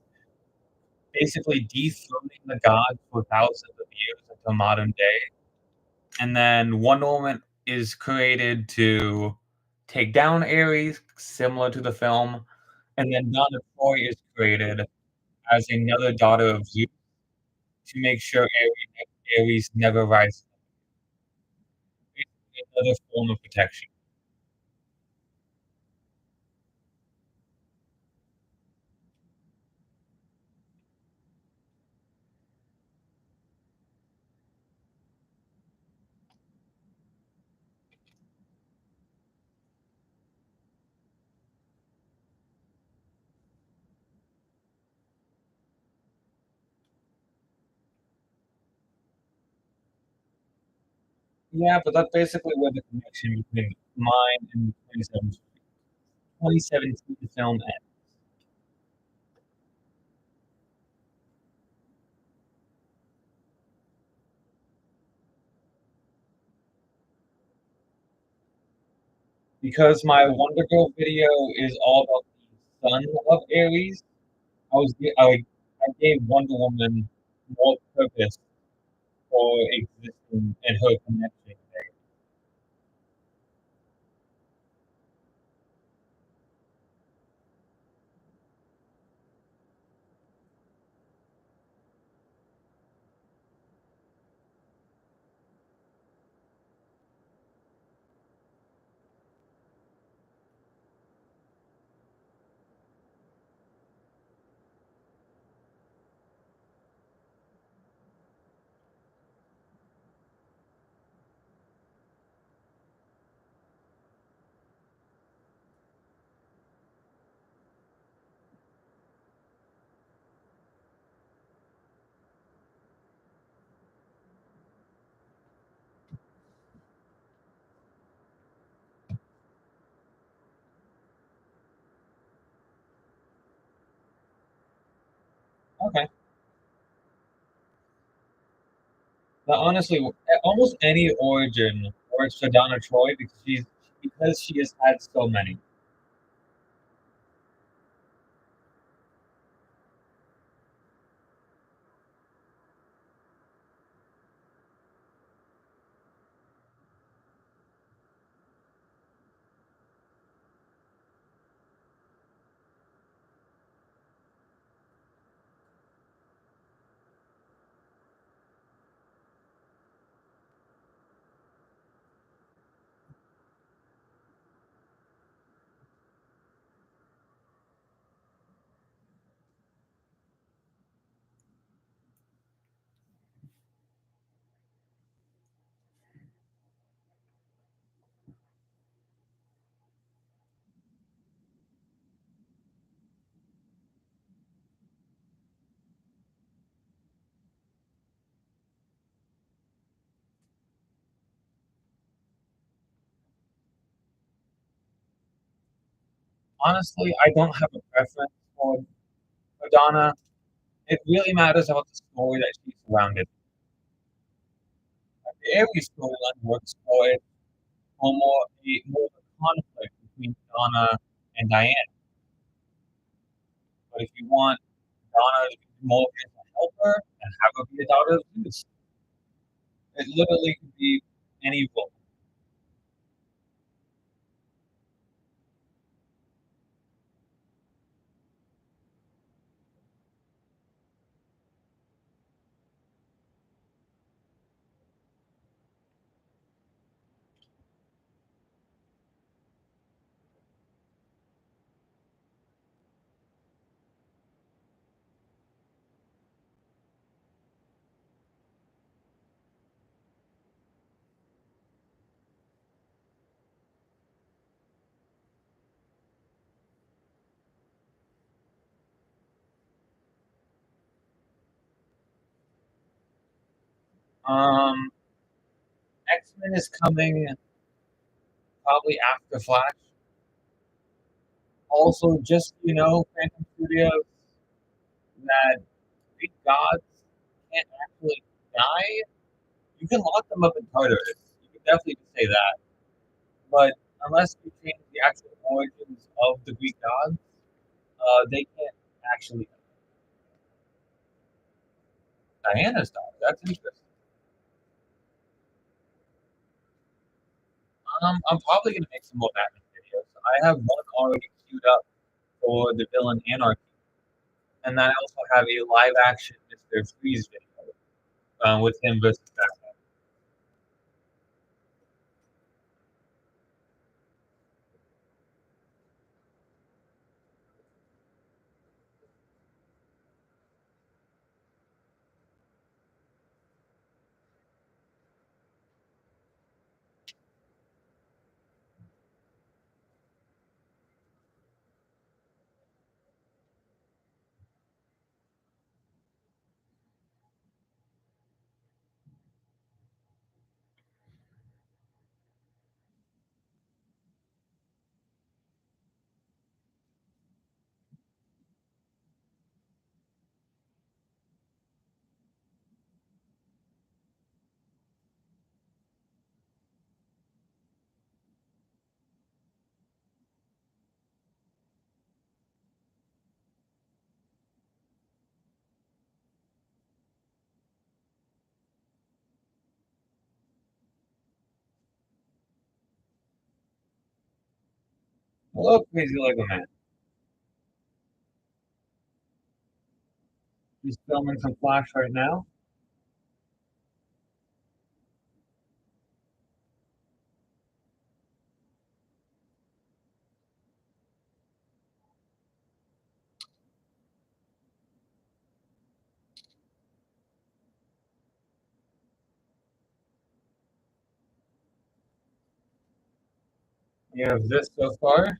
basically dethroning the gods for thousands of years until modern day, and then Wonder Woman is created to take down Ares, similar to the film, and then Donna Troy is created as another daughter of Zeus to make sure Ares never rises. Basically another form of protection. Yeah, but that's basically where the connection between mine and 2017 film ends. Because my Wonder Girl video is all about the son of Ares, I gave Wonder Woman more purpose for existing and her connection. Okay. But honestly, almost any origin works for Donna Troy because she has had so many. Honestly, I don't have a preference for Donna. It really matters about the story that she's surrounded. Like, the Ares storyline works for it for more of a conflict between Donna and Diane. But if you want Donna to be more as a helper and have her be a daughter of Zeus, it literally could be any role. Um, X-Men is coming probably after Flash. Also, just so you know, Phantom Studios, that Greek gods can't actually die. You can lock them up in Tartarus. You can definitely say that. But unless you change the actual origins of the Greek gods, they can't actually. Diana's dog. That's interesting. I'm probably gonna make some more Batman videos. I have one already queued up for the villain Anarchy, and then I also have a live action Mr. Freeze video with him versus Batman. Hello, Crazy Lego Man. He's filming some Flash right now. You have this so far.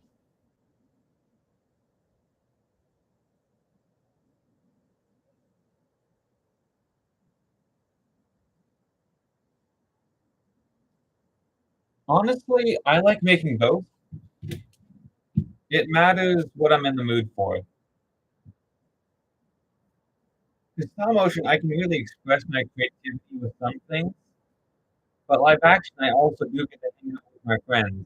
Honestly, I like making both. It matters what I'm in the mood for. With stop motion, I can really express my creativity with some things, but live action, I also do get to hang out with my friends.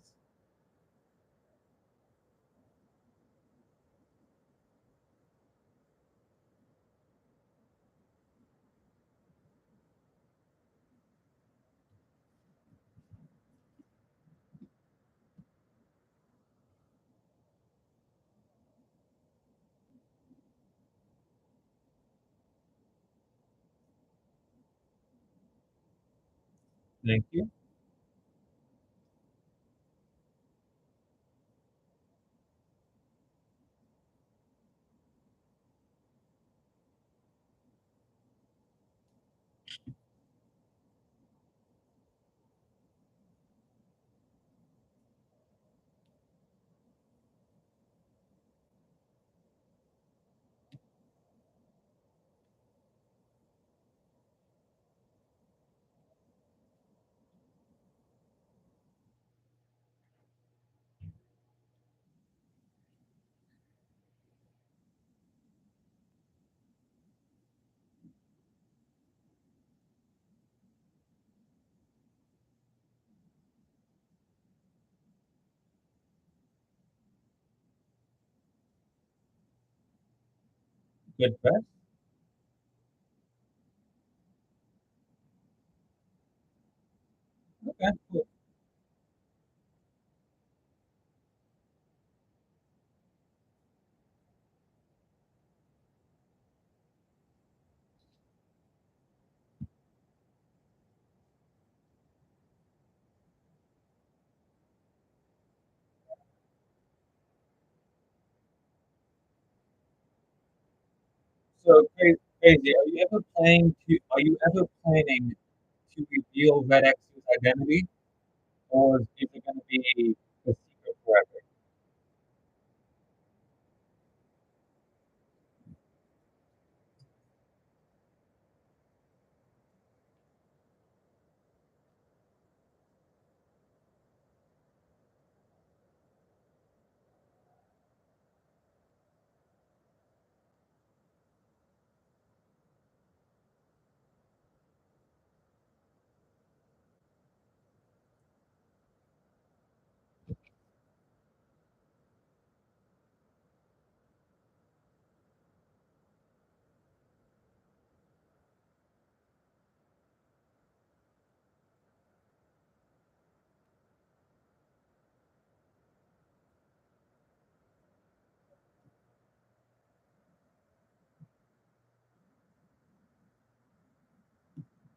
Thank you. Good press. Okay, cool. Crazy. Are you ever planning to reveal Red X's identity, or is it going to be a secret forever?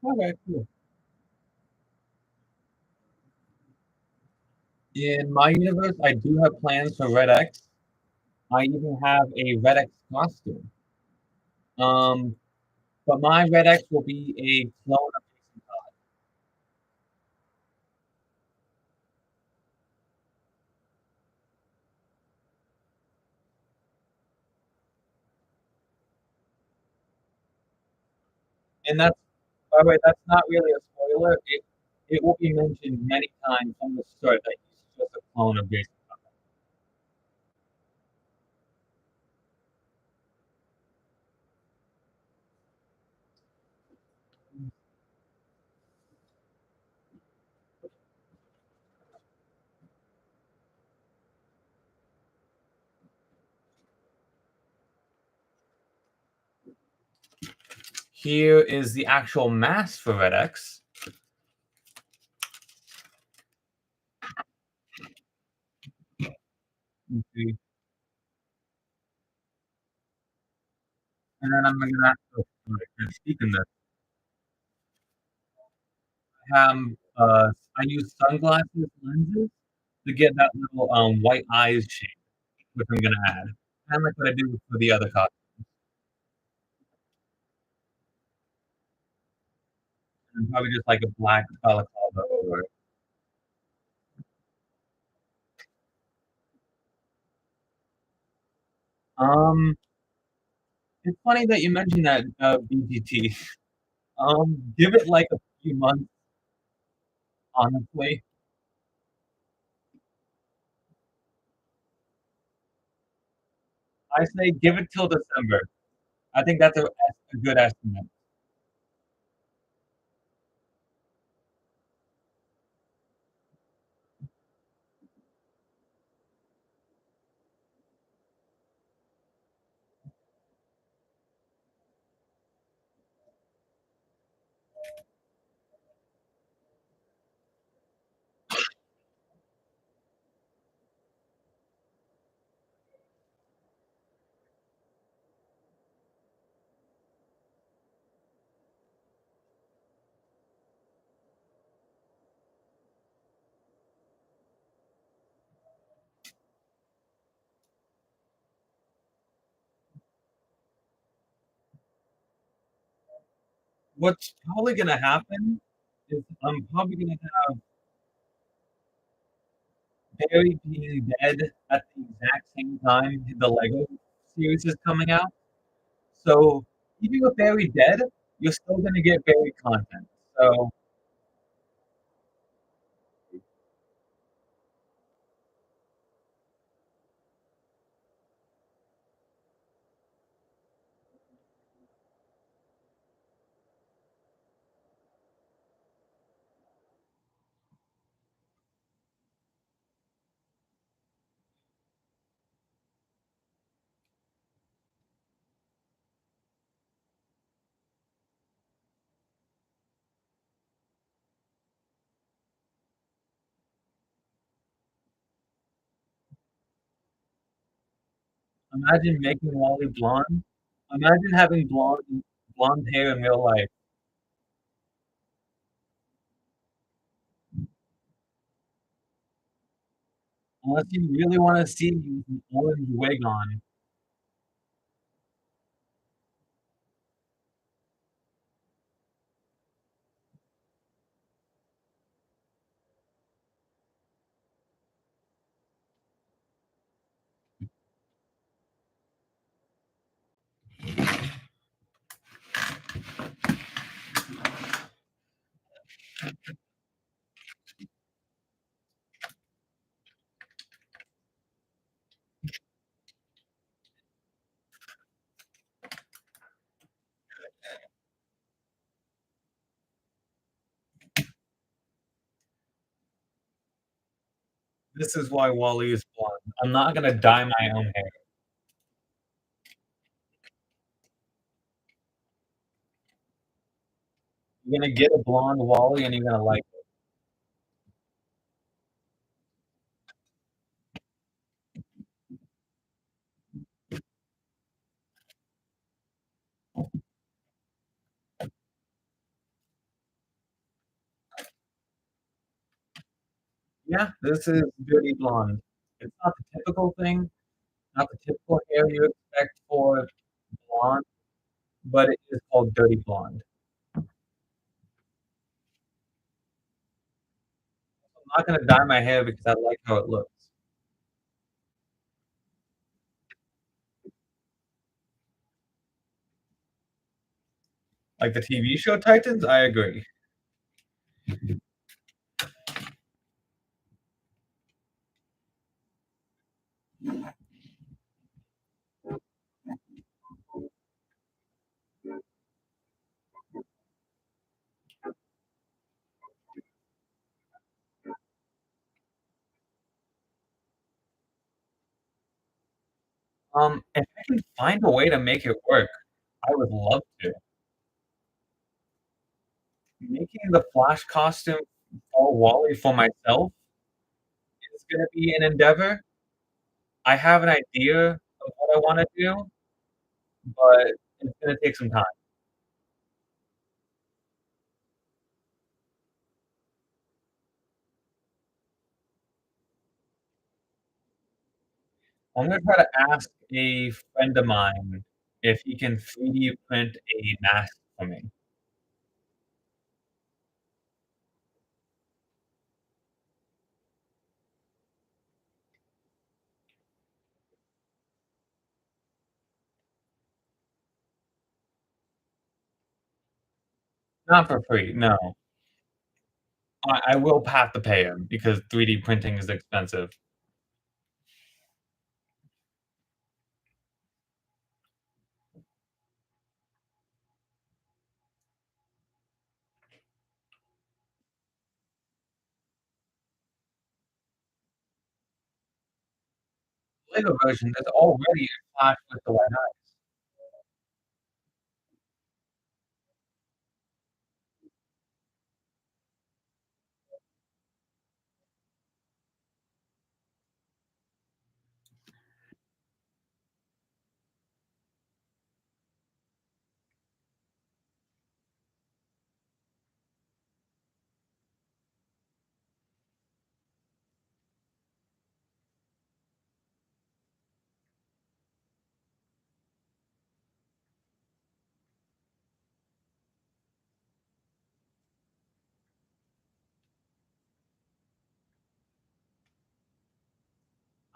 Okay, cool. In my universe, I do have plans for Red X. I even have a Red X costume. Um, but my Red X will be a clone of Jason Todd. And that's by the way, that's not really a spoiler. It will be mentioned many times from the start that he's just a clone of Jason Todd. Here is the actual mask for Red X. Okay. And then I'm gonna oh, sorry, speaking of, I use sunglasses lenses to get that little white eyes shape, which I'm gonna add. Kind of like what I do for the other costume, and probably just like a black balaclava over it. Um, it's funny that you mentioned that BGT. Give it like a few months, honestly. I say give it till December. I think that's a good estimate. What's probably gonna happen is I'm probably gonna have Barry being dead at the exact same time the Lego series is coming out. So even with Barry dead, you're still gonna get Barry content. So imagine making Wally blonde. Imagine having blonde hair in real life. Unless you really want to see me with an orange wig on. This is why Wally is blonde. I'm not gonna dye my own hair. You're gonna get a blonde Wally and you're gonna like it. Yeah, this is Dirty Blonde. It's not the typical thing, not the typical hair you expect for blonde, but it is called Dirty Blonde. I'm not gonna dye my hair because I like how it looks. Like the TV show Titans, I agree. If I can find a way to make it work, I would love to. Making the Flash costume for Wally for myself is gonna be an endeavor. I have an idea of what I wanna do, but it's gonna take some time. I'm gonna try to ask a friend of mine if he can 3D print a mask for me. Not for free, no. I will have to pay him because 3D printing is expensive. Lego version is already a Flash with the white eyes.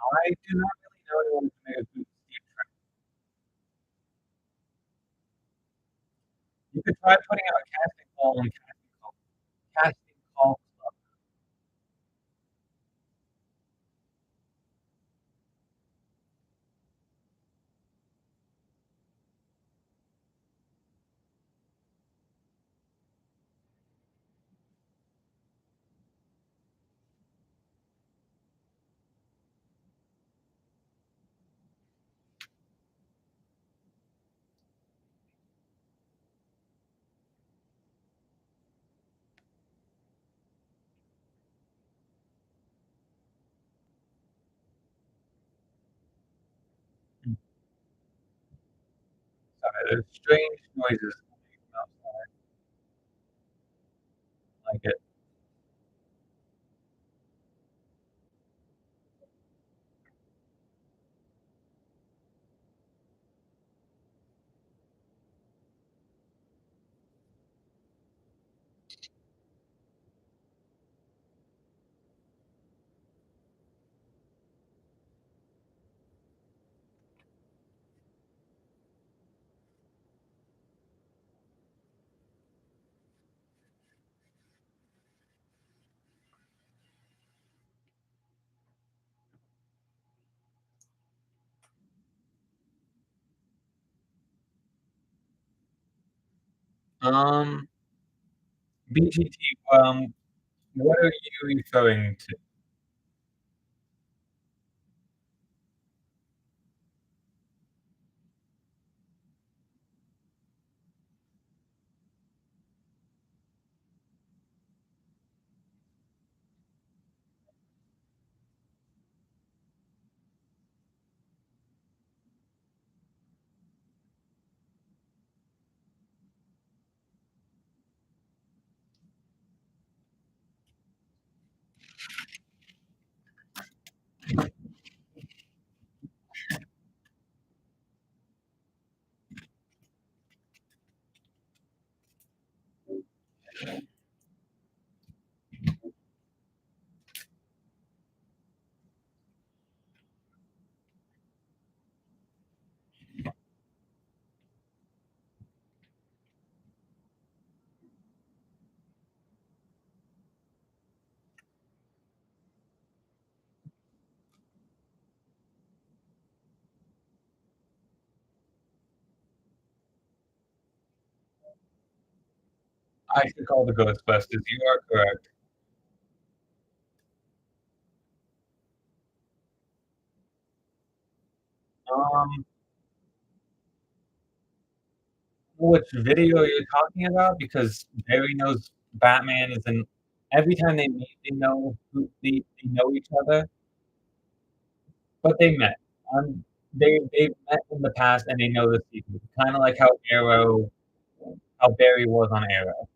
I do not really know anyone who made a good Steve Trevor. You could try putting out a casting call on casting call club. Sorry, there's strange noises coming from outside. Like it. Um, BGT, what are you referring to? I should call the Ghostbusters, you are correct. Um, which video you're talking about? Because Barry knows Batman is in every time they meet, they know who they know each other, but they met. They've met in the past and they know the secret, kinda like how Barry was on Arrow.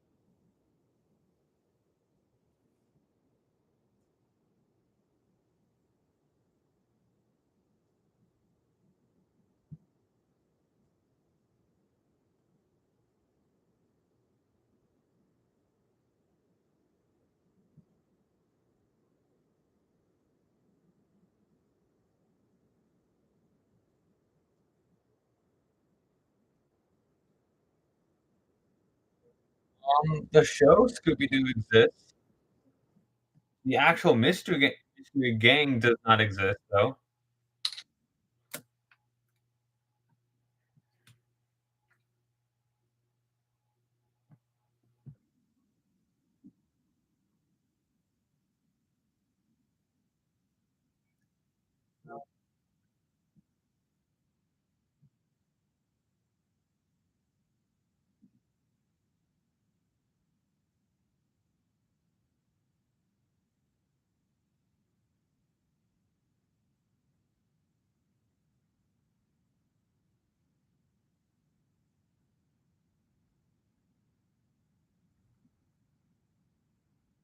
The show Scooby-Doo exists. The actual Mystery Gang does not exist, though.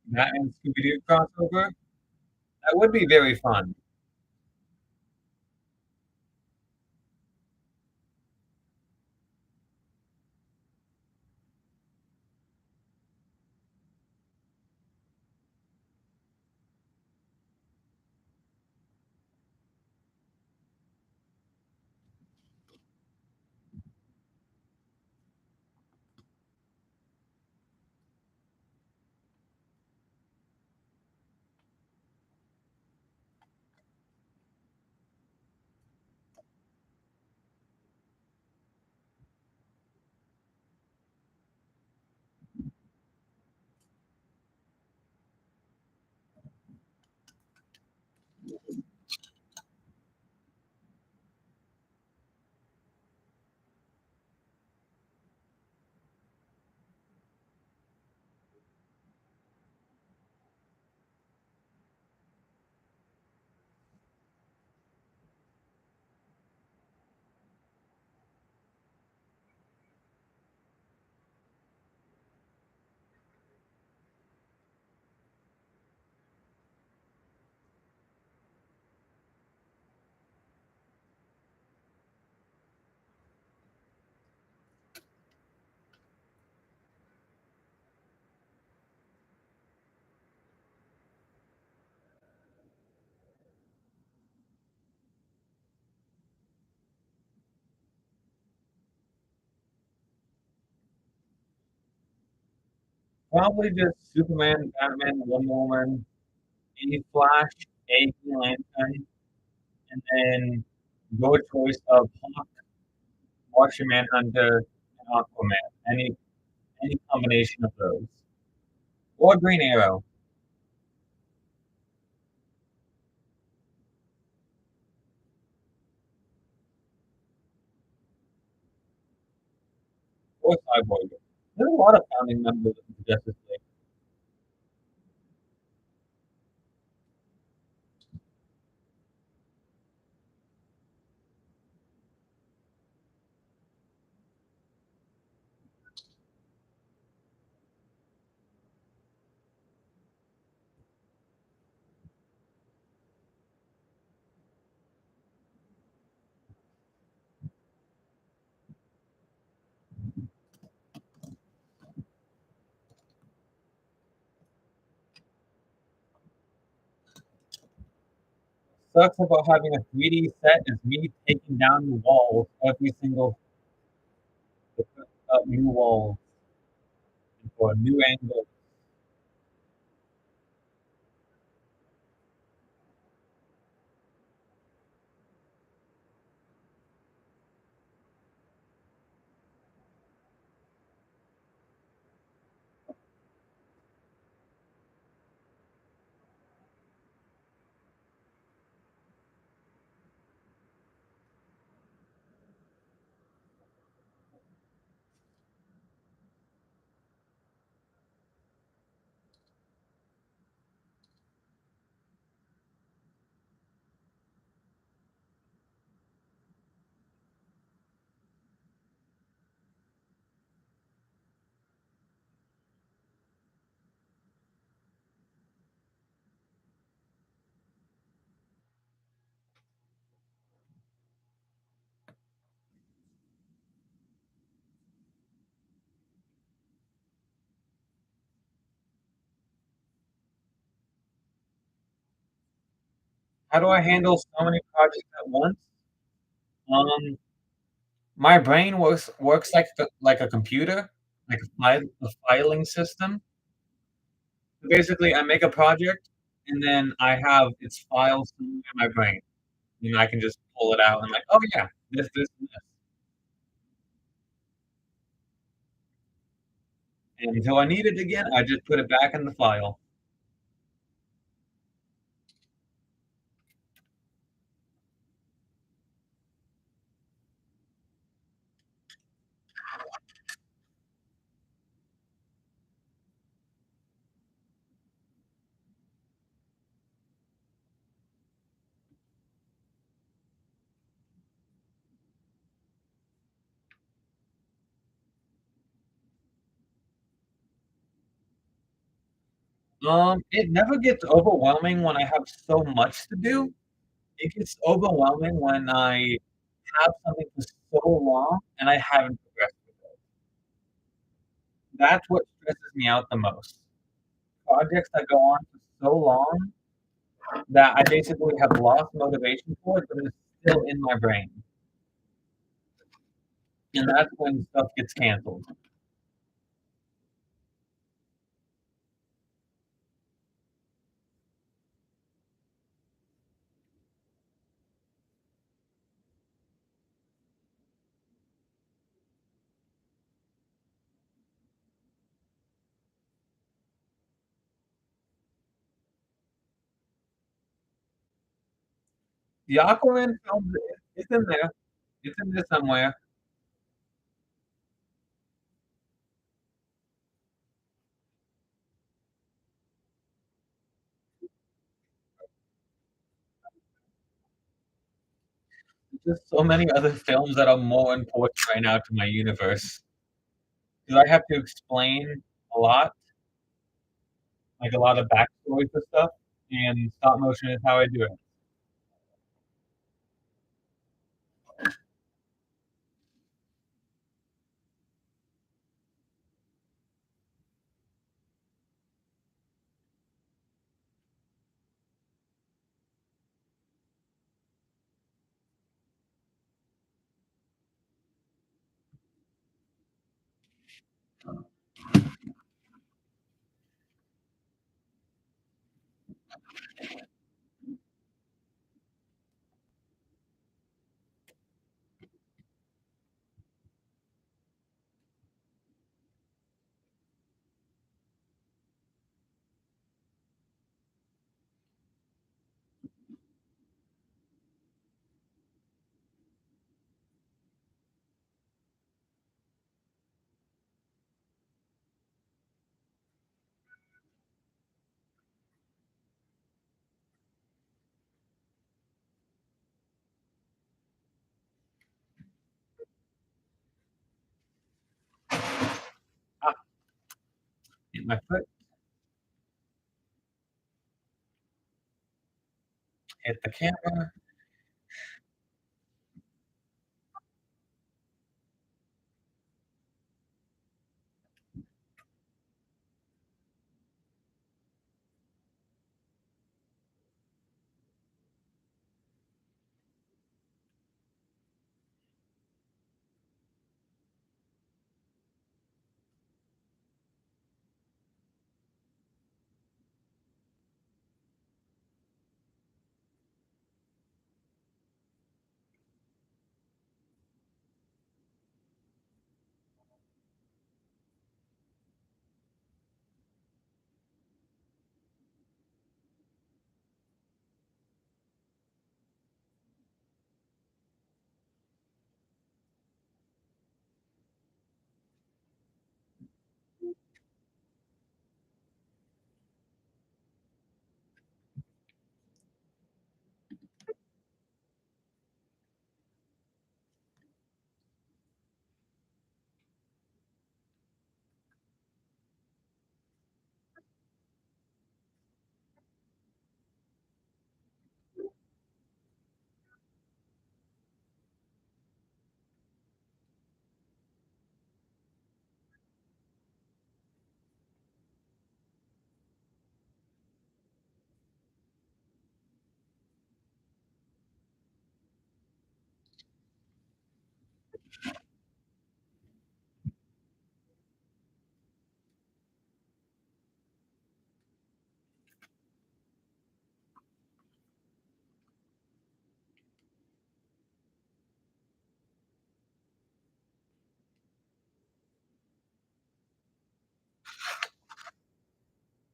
Batman Scooby-Doo crossover? That would be very fun. Probably just Superman, Batman, Wonder Woman, a Flash, a Green Lantern, and then your choice of Hawk, Martian Manhunter, and Aquaman. Any combination of those. Or Green Arrow, or Cyborg. There's a lot of founding members of the Justice League. Sucks about having a 3D set is me taking down the walls every single to put up new walls for a new angle. How do I handle so many projects at once? Um, my brain works like a computer, like a filing system. Basically, I make a project, and then I have its files somewhere in my brain, and I can just pull it out and I'm like, "Oh, yeah, this, and this." And until I need it again, I just put it back in the file. It never gets overwhelming when I have so much to do. It gets overwhelming when I have something for so long and I haven't progressed with it. That's what stresses me out the most. Projects that go on for so long that I basically have lost motivation for it, but it's still in my brain. And that's when stuff gets canceled. The Aquaman film is in there. It's in there somewhere. There's just so many other films that are more important right now to my universe. Because I have to explain a lot, like a lot of backstory for stuff, and stop motion is how I do it. Ah, hit my foot, hit the camera.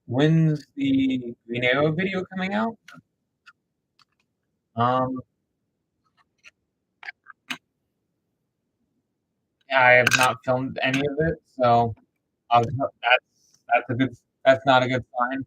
When's the Green Arrow video coming out? Um, I have not filmed any of it, so that's a good that's not a good sign.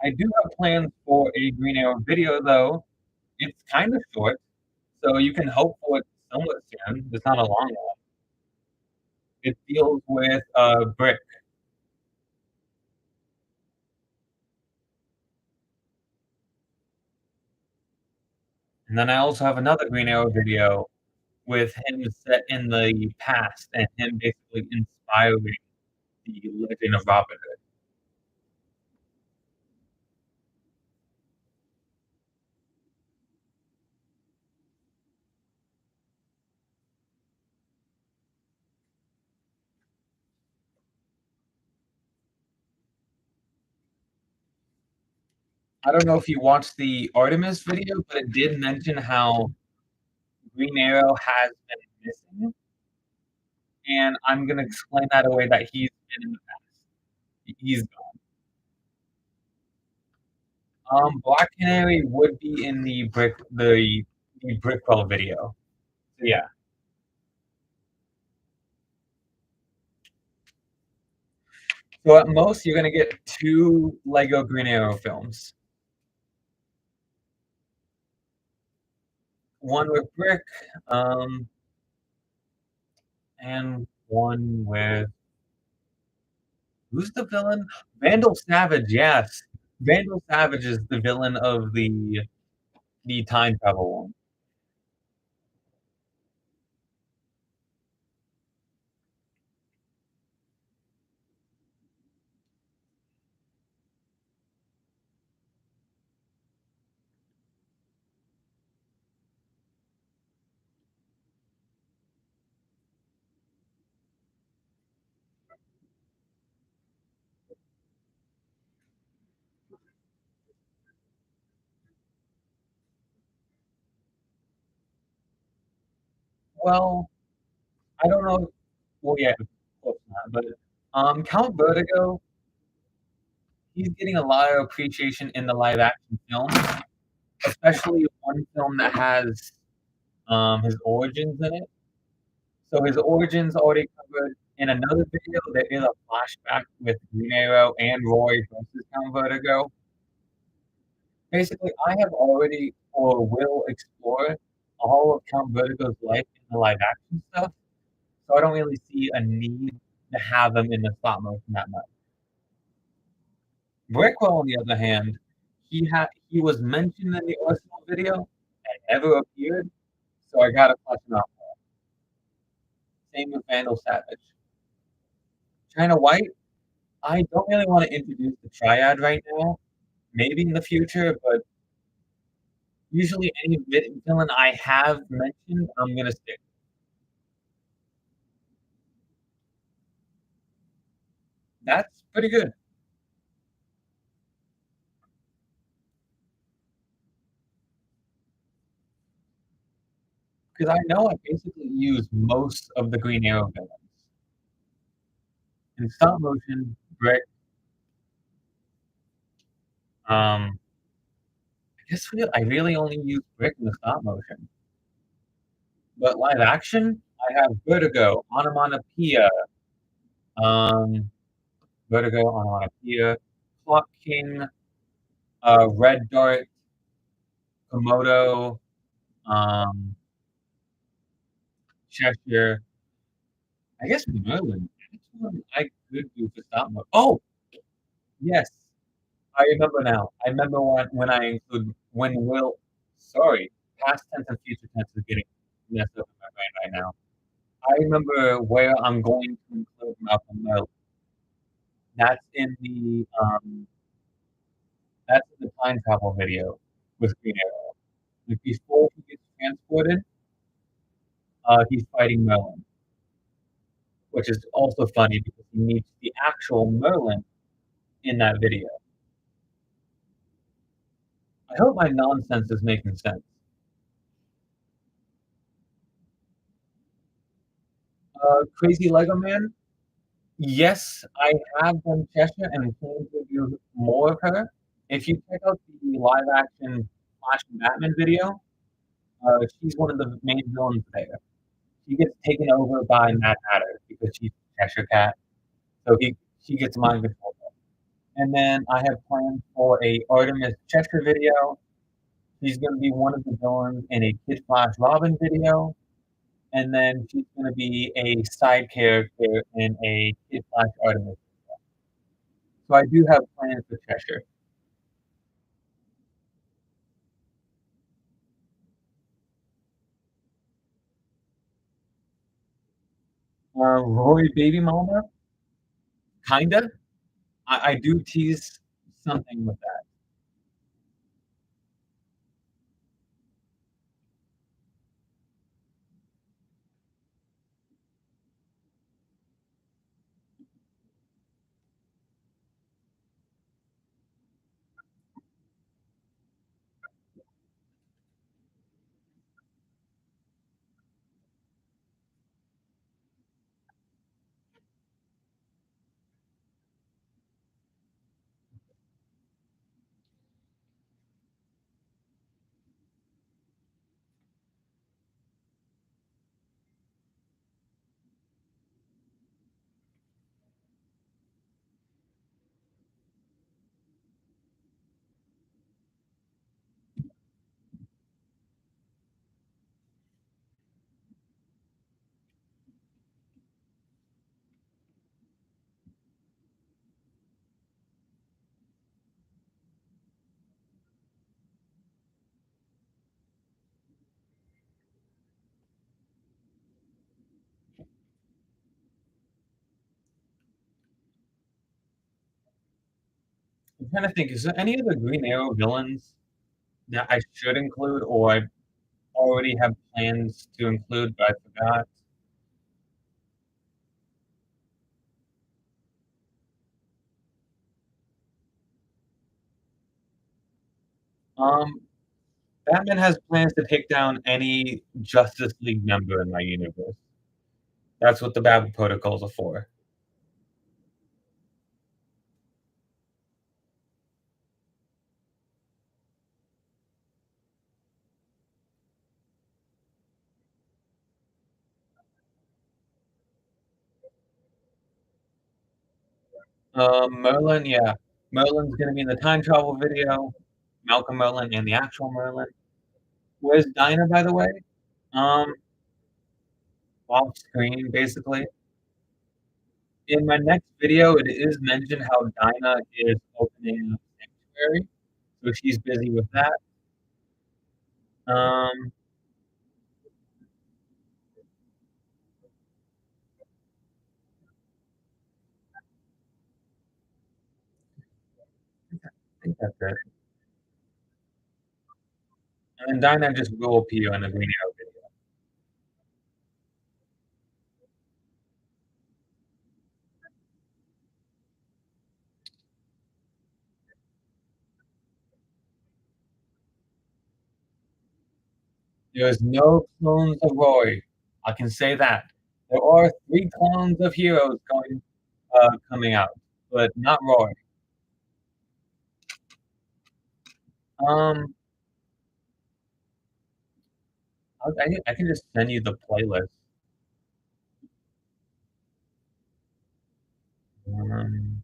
I do have plans for a Green Arrow video, though. It's kind of short, so you can hope for it somewhat soon. It's not a long one. It deals with Brick, and then I also have another Green Arrow video with him set in the past and him basically inspiring the Legend of Robin Hood. I don't know if you watched the Artemis video, but it did mention how Green Arrow has been missing, and I'm gonna explain that away that he's been in the past. He's gone. Black Canary would be in the Brickwell video. So yeah. So at most you're gonna get two Lego Green Arrow films. One with Brick, and one with who's the villain? Vandal Savage, yes. Vandal Savage is the villain of the time travel one. Well, I don't know. Well, yeah, of course not. But Count Vertigo, he's getting a lot of appreciation in the live action film, especially one film that has his origins in it. So his origins already covered in another video. There is a flashback with Green Arrow and Roy versus Count Vertigo. Basically, I have already or will explore all of Count Vertigo's life in the live action stuff, so I don't really see a need to have him in the stop motion that much. Brickwell, on the other hand, he was mentioned in the Arsenal video and never appeared, so I gotta flush him out. Same with Vandal Savage. China White, I don't really want to introduce the triad right now. Maybe in the future, but usually any villain I have mentioned, I'm gonna stick. That's pretty good because I know I basically use most of the Green Arrow villains in stop motion. Brick, I really only use Brick in the stop motion, but live action, I have Vertigo, Onomatopoeia, um, Vertigo, Onomatopoeia, Clock King, Red Dart, Komodo, um, Cheshire. I guess Merlin. That's one I could do for stop motion. Oh, yes, I remember now. I remember when I include when will. Sorry, past tense and future tense is getting messed up in my brain right now. I remember where I'm going to include Malcolm Merlin. That's in the time travel video. with Green Arrow. Like, before he gets transported, he's fighting Merlin, which is also funny because he meets the actual Merlin in that video. I hope my nonsense is making sense. Crazy Lego Man? Yes, I have done Cheshire and plan to do more of her. If you check out the live action Flash and Batman video, she's one of the main villains there. She gets taken over by Mad Hatter because she's a Cheshire Cat, so she gets mind control. And then I have plans for a Artemis Cheshire video. She's gonna be one of the villains in a Kid Flash Robin video, and then she's gonna be a side character in a Kid Flash Artemis. So I do have plans for Cheshire. Rory Baby Mama, kinda. I do tease something with that. I'm trying to think, is there any other Green Arrow villains that I should include or I already have plans to include, but I forgot? Um, Batman has plans to take down any Justice League member in my universe. That's what the Batman protocols are for. Merlin, yeah. Merlin's gonna be in the time travel video. Malcolm Merlin and the actual Merlin. Where's Dinah, by the way? Um, Off screen, basically. In my next video, it is mentioned how Dinah is opening a sanctuary, so she's busy with that. Um, I think that's it. And then Dinah just will appear in the Green Arrow video. There's no clones of Roy. I can say that. There are 3 clones of heroes coming out, but not Roy. Um, I can just send you the playlist. Um,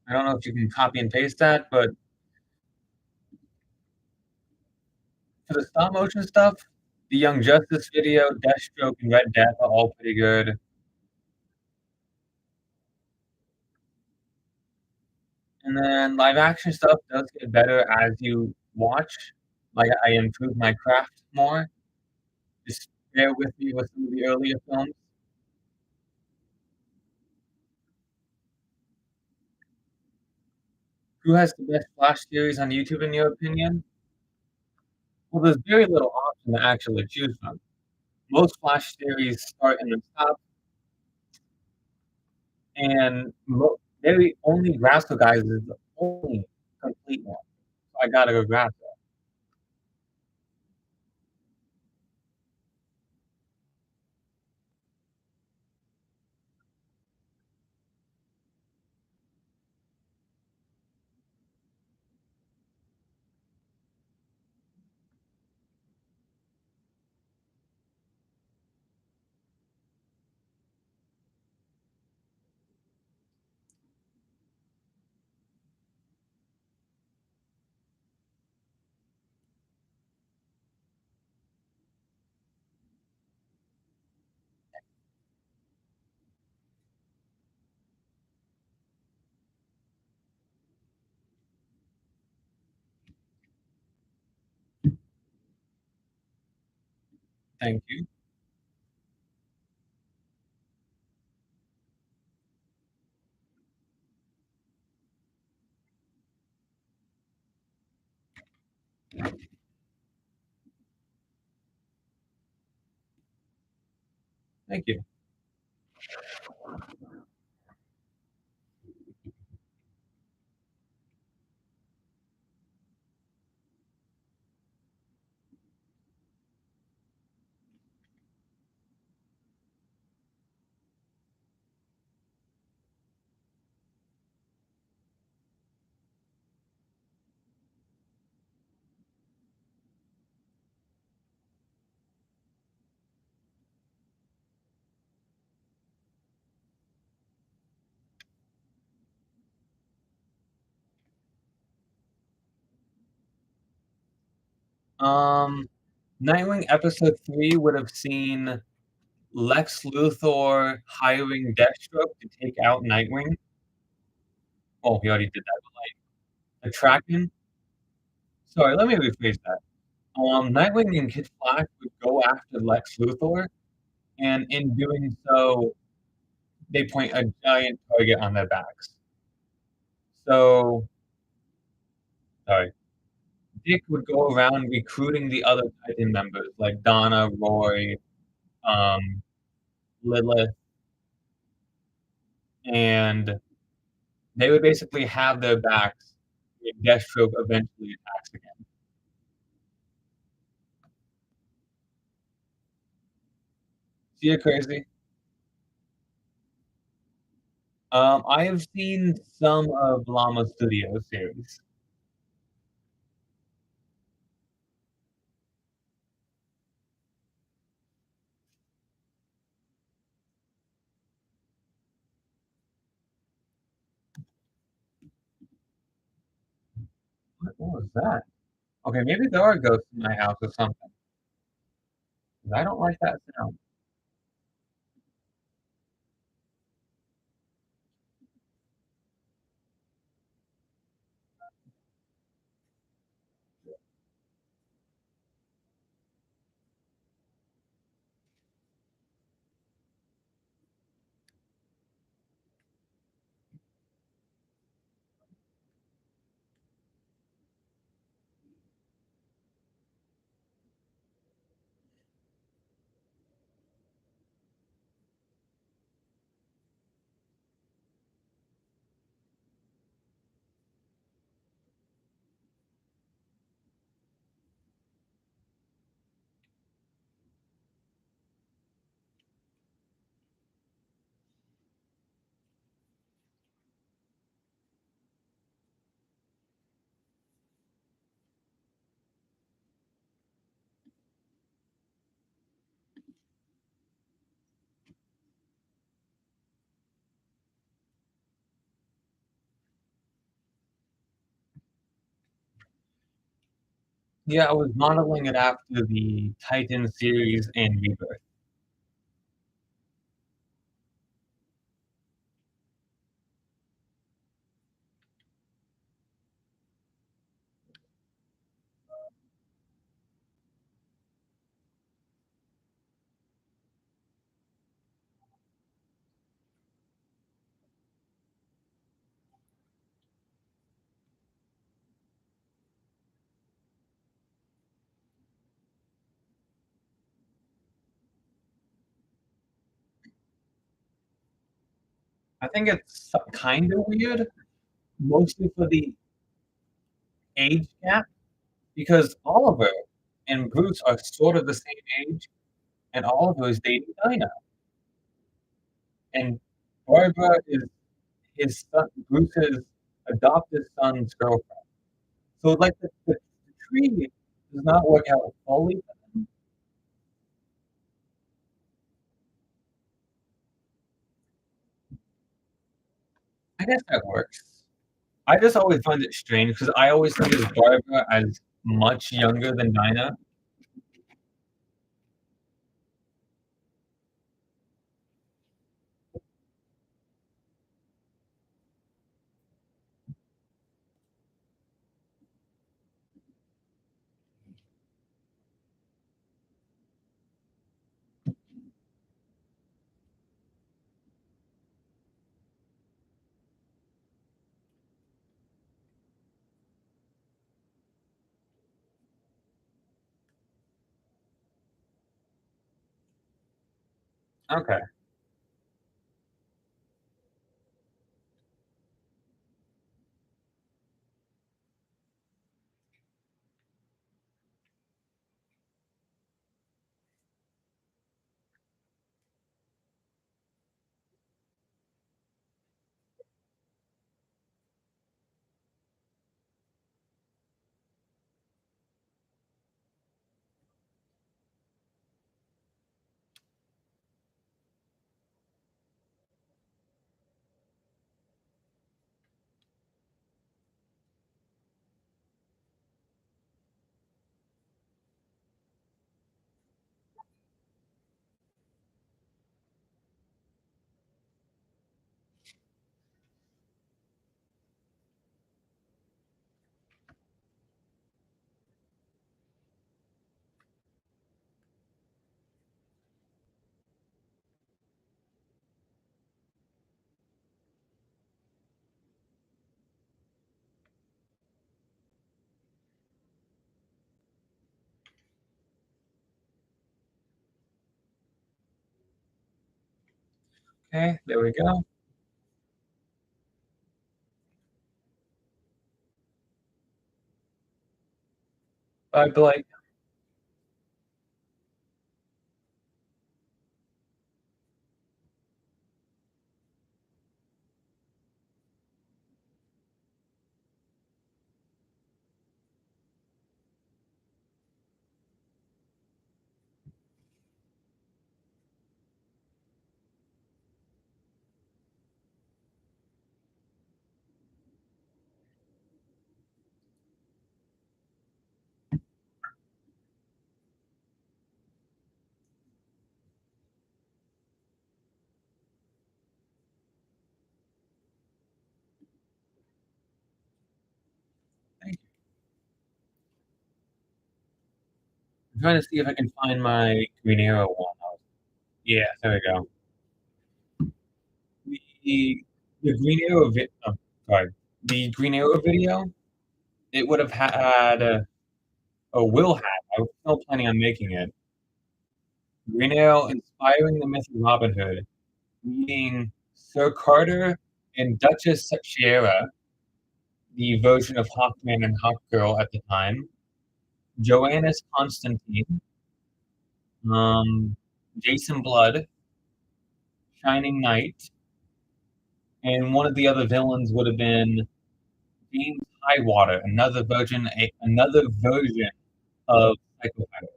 I don't know if you can copy and paste that, but for the stop motion stuff, the Young Justice video, Deathstroke, and Red Death are all pretty good. And then live action stuff does get better as you watch. Like, I improve my craft more. Just bear with me with some of the earlier films. Who has the best Flash series on YouTube in your opinion? Well, there's very little option to actually choose from. Most Flash series start in the top, and very only Grasso Guys is the only complete one. So I gotta go Grasso. Thank you. Thank you. Um, Nightwing episode 3 would have seen Lex Luthor hiring Deathstroke to take out Nightwing. Oh, he already did that, but, like, attract him? Sorry, let me rephrase that. Nightwing and Kid Flash would go after Lex Luthor, and in doing so, they point a giant target on their backs. So sorry. Dick would go around recruiting the other Titan members like Donna, Roy, um, Lilith, and they would basically have their backs when Deathstroke eventually attacks again. See it crazy? I have seen some of Llama Studio series. What was that? Okay, maybe there are ghosts in my house or something. 'Cause I don't like that sound. Yeah, I was modeling it after the Titan series and Rebirth. I think it's kind of weird, mostly for the age gap, because Oliver and Bruce are sort of the same age, and Oliver is dating Dinah, and Barbara is his son, Bruce's adopted son's girlfriend. So, like, the tree does not work out fully. I guess that works. I just always find it strange because I always think of Barbara as much younger than Dinah. Okay, okay, there we go. Bye, Blake. Thank you. I'm trying to see if I can find my Green Arrow one. Yeah, there we go. The the Green Arrow sorry, the Green Arrow video. It would have had will have. I was still planning on making it. Green Arrow inspiring the myth of Robin Hood, meeting Sir Carter and Duchess Sierra, the version of Hawkman and Hawkgirl at the time, Joannes Constantine, um, Jason Blood, Shining Knight, and one of the other villains would have been James Highwater, another version of Psycho Paddle.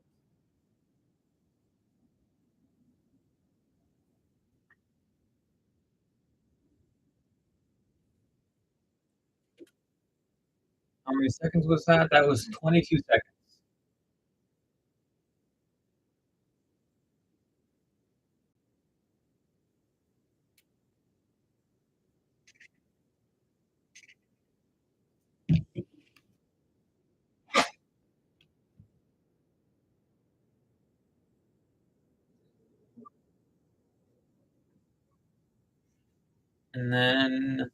How many seconds was that? That was 22 seconds. And then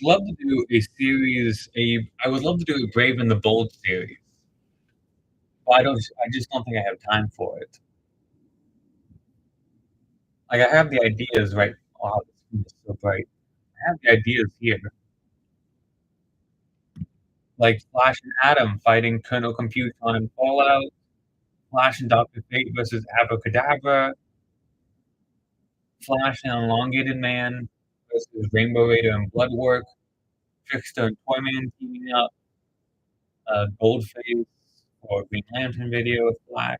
love to do a series. I would love to do a Brave and the Bold series, but I just don't think I have time for it. Like, I have the ideas right. Wow, the screen is so bright. I have the ideas here, like Flash and Atom fighting Colonel Computron in Fallout, Flash and Doctor Fate versus Abracadabra, Flash and Elongated Man versus Rainbow Raider and Bloodwork, Trickster and Toyman teaming up, Goldface for Green Lantern video with Flash.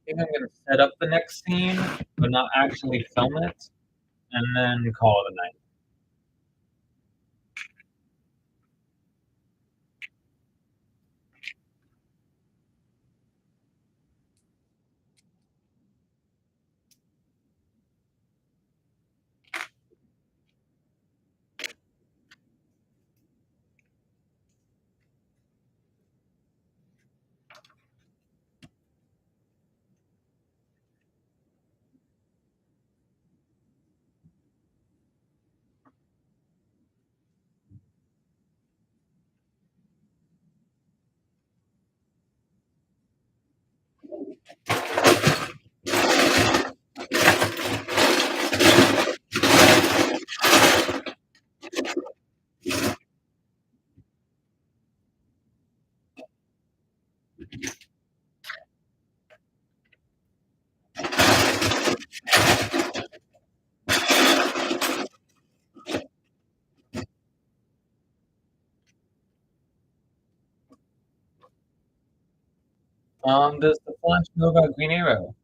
I think I'm gonna set up the next scene, but not actually film it, and then call it a night. Does the Flash know about Green Arrow?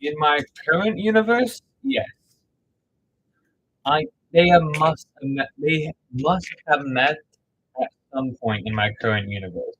In my current universe, yes. I they must have met at some point in my current universe.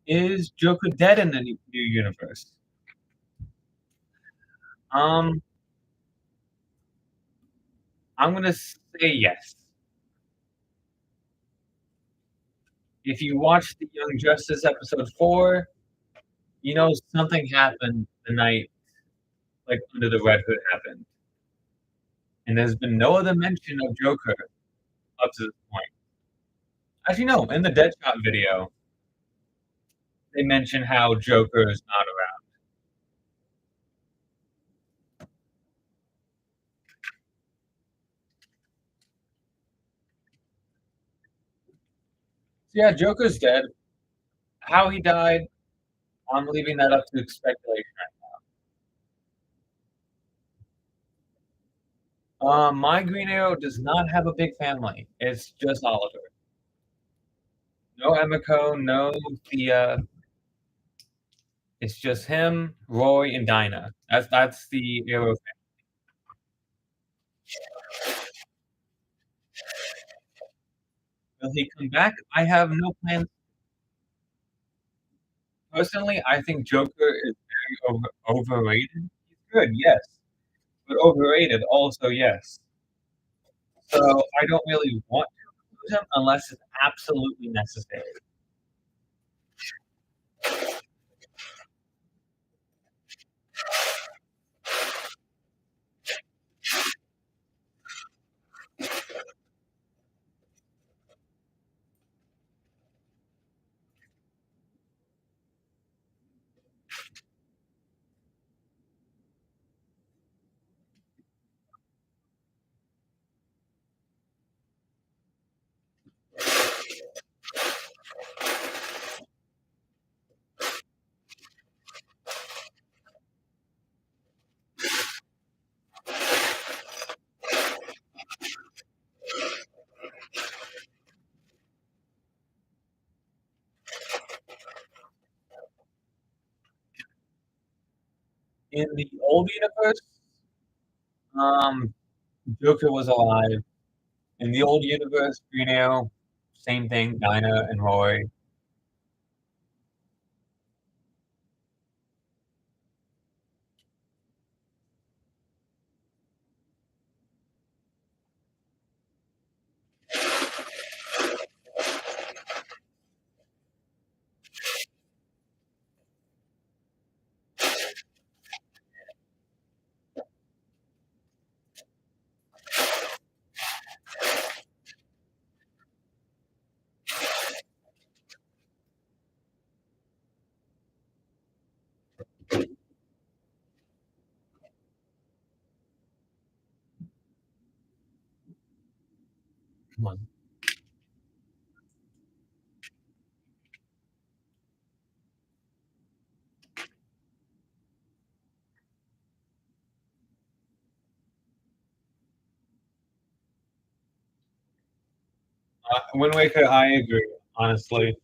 Is Joker dead in the new universe? Um, I'm gonna say yes. If you watch the Young Justice episode 4, you know something happened the night like Under the Red Hood happened, and there's been no other mention of Joker up to this point. As you know, in the Deadshot video, they mention how Joker is not around. So yeah, Joker's dead. How he died, I'm leaving that up to speculation. My Green Arrow does not have a big family. It's just Oliver. No Emiko, no Thea. It's just him, Roy, and Dinah. That's the Arrow. Will he come back? I have no plans. Personally, I think Joker is very overrated. He's good, yes, but overrated also, yes. So I don't really want to lose him unless it's absolutely necessary. In the old universe, um, Joker was alive. In the old universe, Green Arrow, same thing, Dinah and Roy. Come on. Wind Waker, I agree, honestly.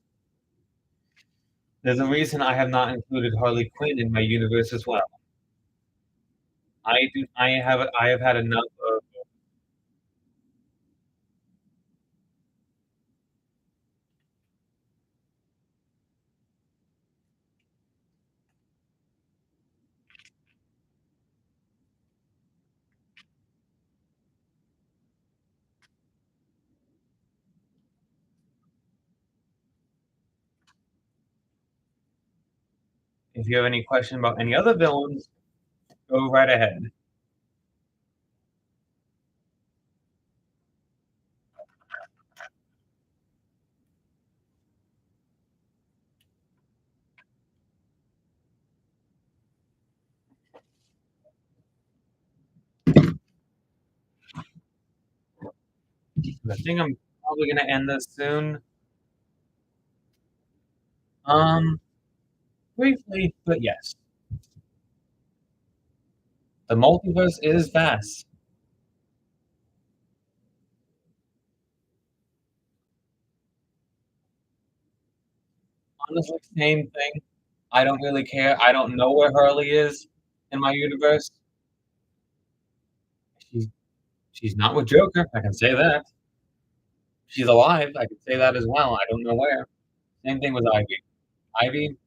There's a reason I have not included Harley Quinn in my universe as well. I have had enough of. If you have any question about any other villains, go right ahead. I think I'm probably gonna end this soon. Um, Briefly, but yes. The multiverse is vast. Honestly, same thing. I don't really care. I don't know where Harley is in my universe. She's she's not with Joker. I can say that. She's alive. I can say that as well. I don't know where. Same thing with Ivy. Ivy.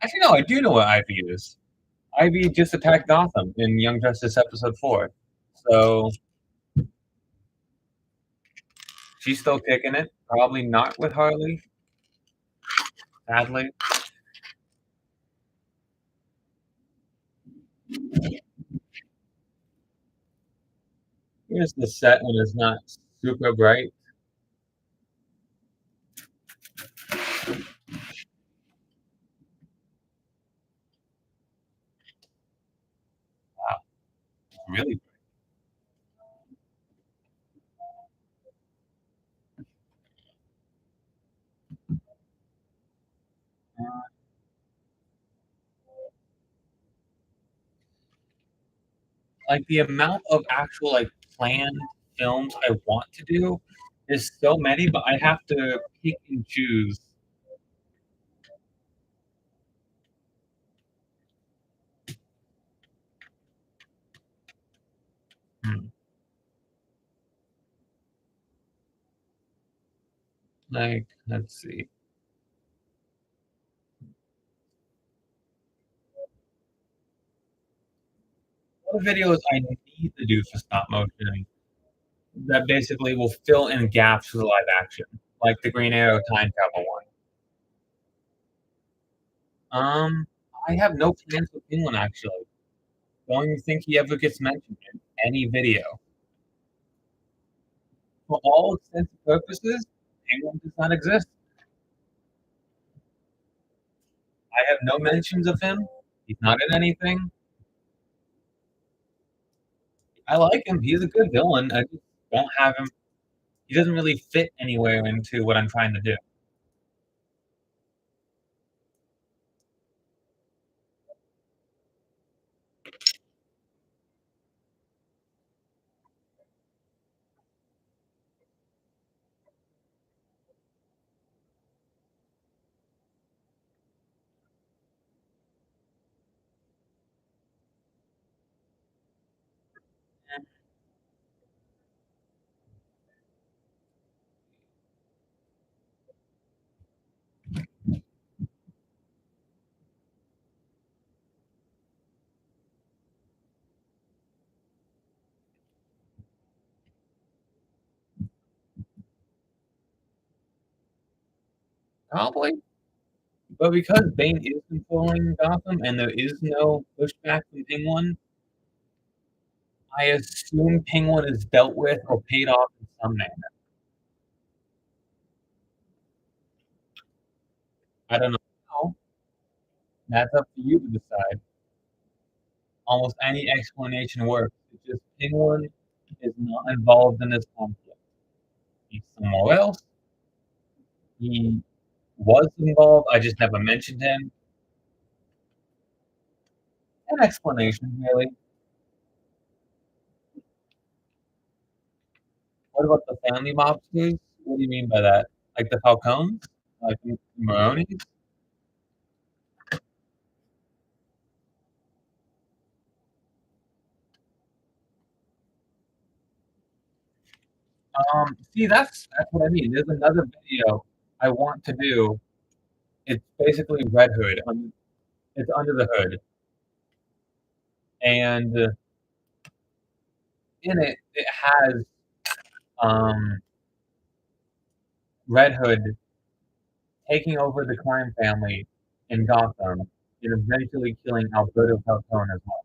Actually, no. I do know where Ivy is. Ivy just attacked Gotham in Young Justice episode 4. So she's still kicking it. Probably not with Harley, sadly. Here's the set when it's not super bright. Wow, really bright. Like the amount of actual like planned films I want to do There's so many, but I have to pick and choose. Hmm, like, let's see. What videos I need to do for stop motion that basically will fill in gaps for the live action, like the Green Arrow time travel one. Um, I have no plans with Penguin actually. Don't even think he ever gets mentioned in any video. For all intents and purposes, Penguin does not exist. I have no mentions of him. He's not in anything. I like him. He's a good villain. I just don't have him. He doesn't really fit anywhere into what I'm trying to do. Probably, but because Bane is controlling Gotham and there is no pushback from Penguin, I assume Penguin is dealt with or paid off in some manner. I don't know how. That's up to you to decide. Almost any explanation works. It's just Penguin is not involved in this conflict. He's somewhere else. He was involved. I just never mentioned him. An explanation, really. What about the family mobsters? What do you mean by that? Like the Falcones? Like the Maronis? See, that's what I mean. There's another video I want to do. It's basically Red Hood. It's under the hood, and in it, it has um, Red Hood taking over the crime family in Gotham and eventually killing Alberto Falcone as well.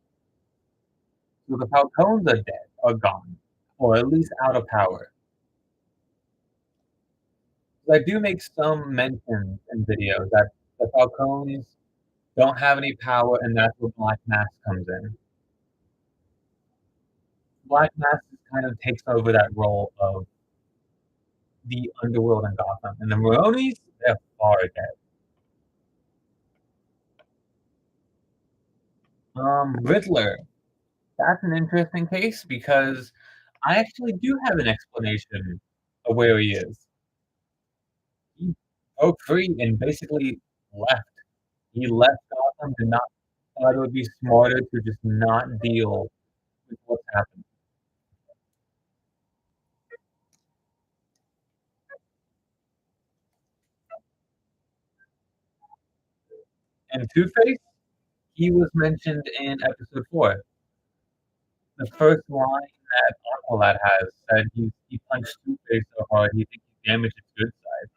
So the Falcones are dead, are gone, or at least out of power. I do make some mentions in videos that the Falcones don't have any power, and that's where Black Mask comes in. Black Mask kind of takes over that role of the underworld in Gotham, and the Maronis, they're far dead. Riddler, that's an interesting case because I actually do have an explanation of where he is. He broke free and basically left. He left Gotham to not thought it would be smarter to just not deal with what's happening. And Two-Face, he was mentioned in episode 4. The first line that Aqualad has said he punched Two-Face so hard he thinks he damaged his good side.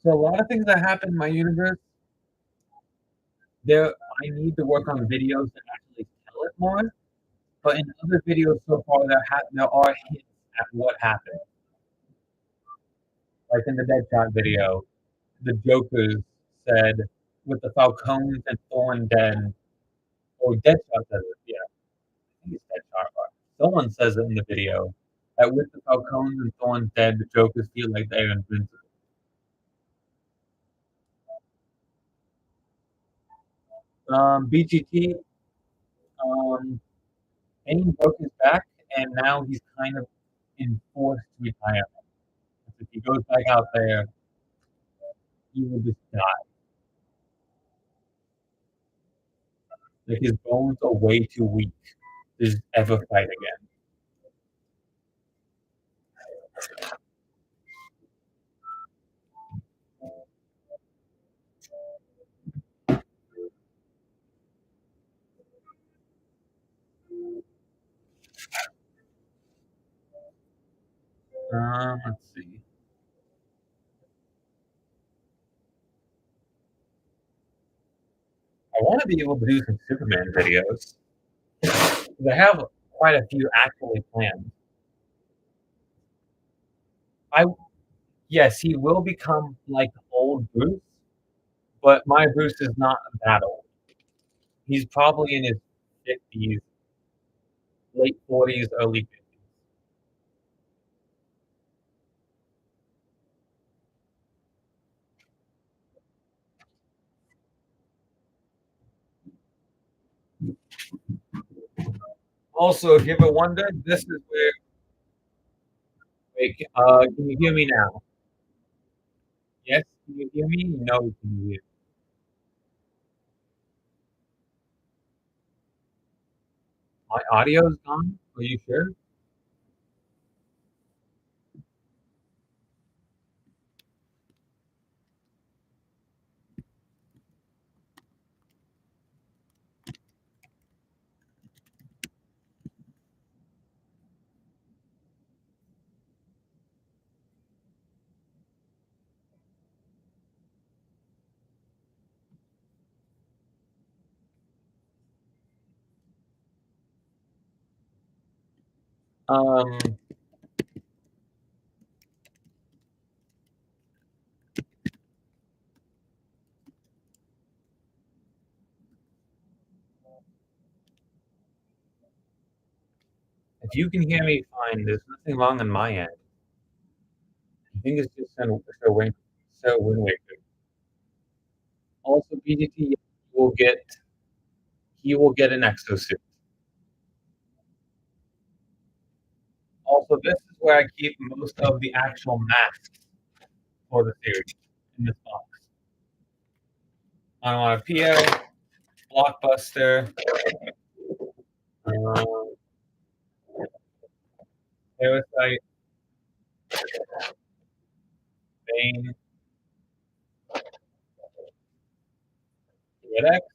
So a lot of things that happen in my universe, there I need to work on videos that actually tell it more. But in other videos so far, there are hints at what happened. Like in the Deadshot video, the Jokers said with the Falcons and Thorn dead, or Deadshot says it, yeah, I think it's Deadshot. Someone says it in the video that with the Falcons and Thorns dead, the Jokers feel like they're invincible. BGT, um, Bane broke his back, and now he's kind of enforced retirement. If he goes back out there, he will just die. Like his bones are way too weak to just ever fight again. Let's see. I want to be able to do some Superman videos. 'Cause I have quite a few actually planned. I Yes, he will become like old Bruce, but my Bruce is not that old. He's probably in his 50s, late 40s, early 50s. Also, if you ever wondered, this is where, like, can you hear me now? Yes, can you hear me? No, can you hear? My audio's gone? Are you sure? Um, if you can hear me fine, there's nothing wrong on my end. I think it's just so Wind Waker. Also, PGT will get he will get an exosuit. Also, this is where I keep most of the actual masks for the series in this box. Onomatopoeia, Blockbuster, um, Parasite, Bane, Red X,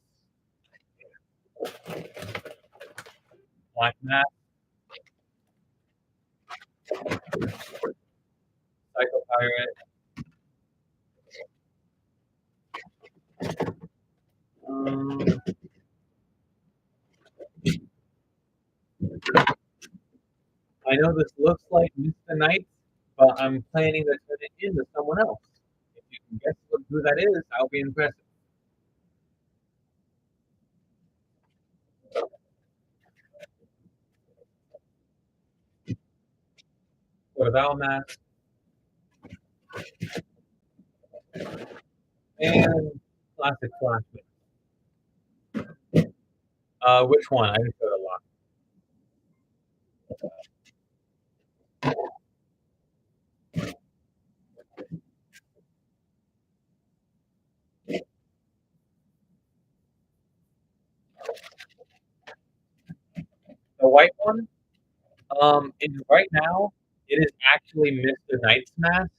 Black Mask, Psycho Pirate. Um, I know this looks like Mr. Knight, but I'm planning to turn it into someone else. If you can guess who that is, I'll be impressed. So Mask and Classic Flashman. Which one? I just heard a lot. The white one, is right now it is actually Mr. Knight's mask,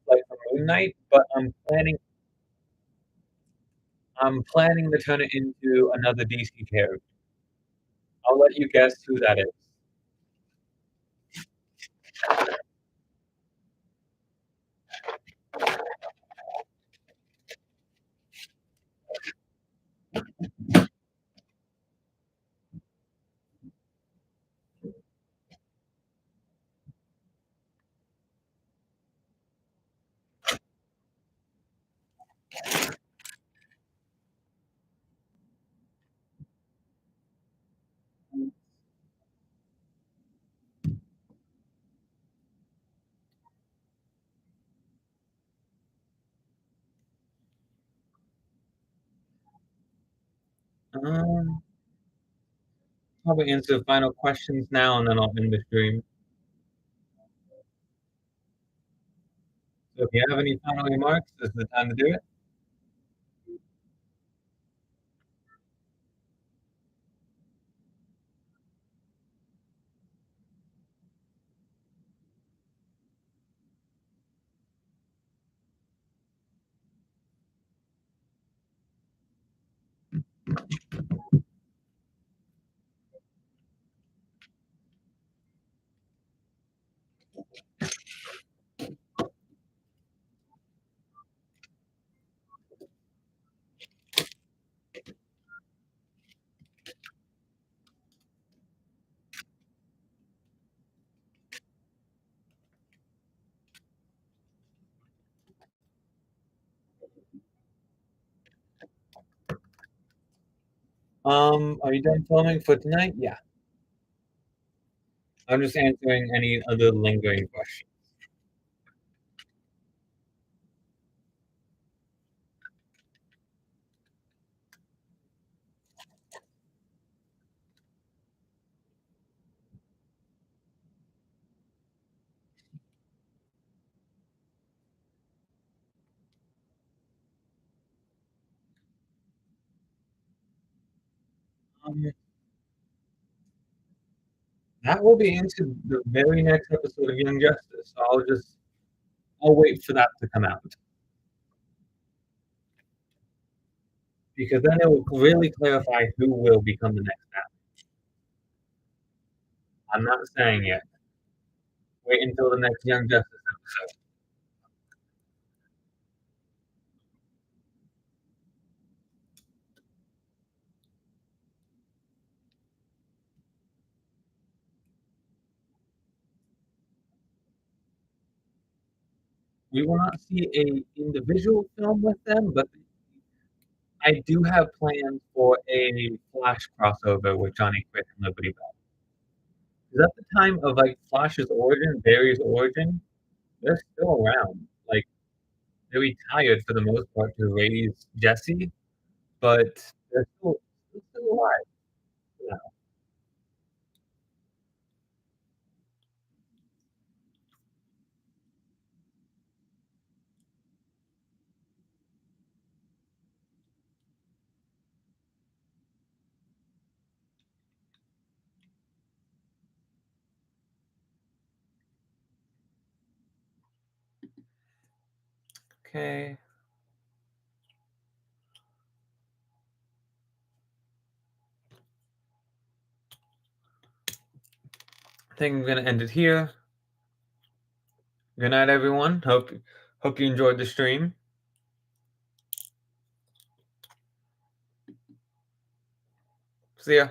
like from Moon Knight, but I'm planning to turn it into another DC character. I'll let you guess who that is. Um, Probably answer the final questions now, and then I'll end the stream. So if you have any final remarks, this is the time to do it. Are you done filming for tonight? Yeah. I'm just answering any other lingering questions. Um, that will be answered the very next episode of Young Justice. So I'll wait for that to come out because then it will really clarify who will become the next Batman. I'm not saying yet. Wait until the next Young Justice episode. We will not see a individual film with them, but I do have plans for a Flash crossover with Johnny Quick and Liberty Bell. Because at the time of like Flash's origin, Barry's origin, they're still around. Like they retired for the most part to raise Jesse, but they're still alive. Yeah. Okay. I think I'm gonna end it here. Good night, everyone. Hope you enjoyed the stream. See ya.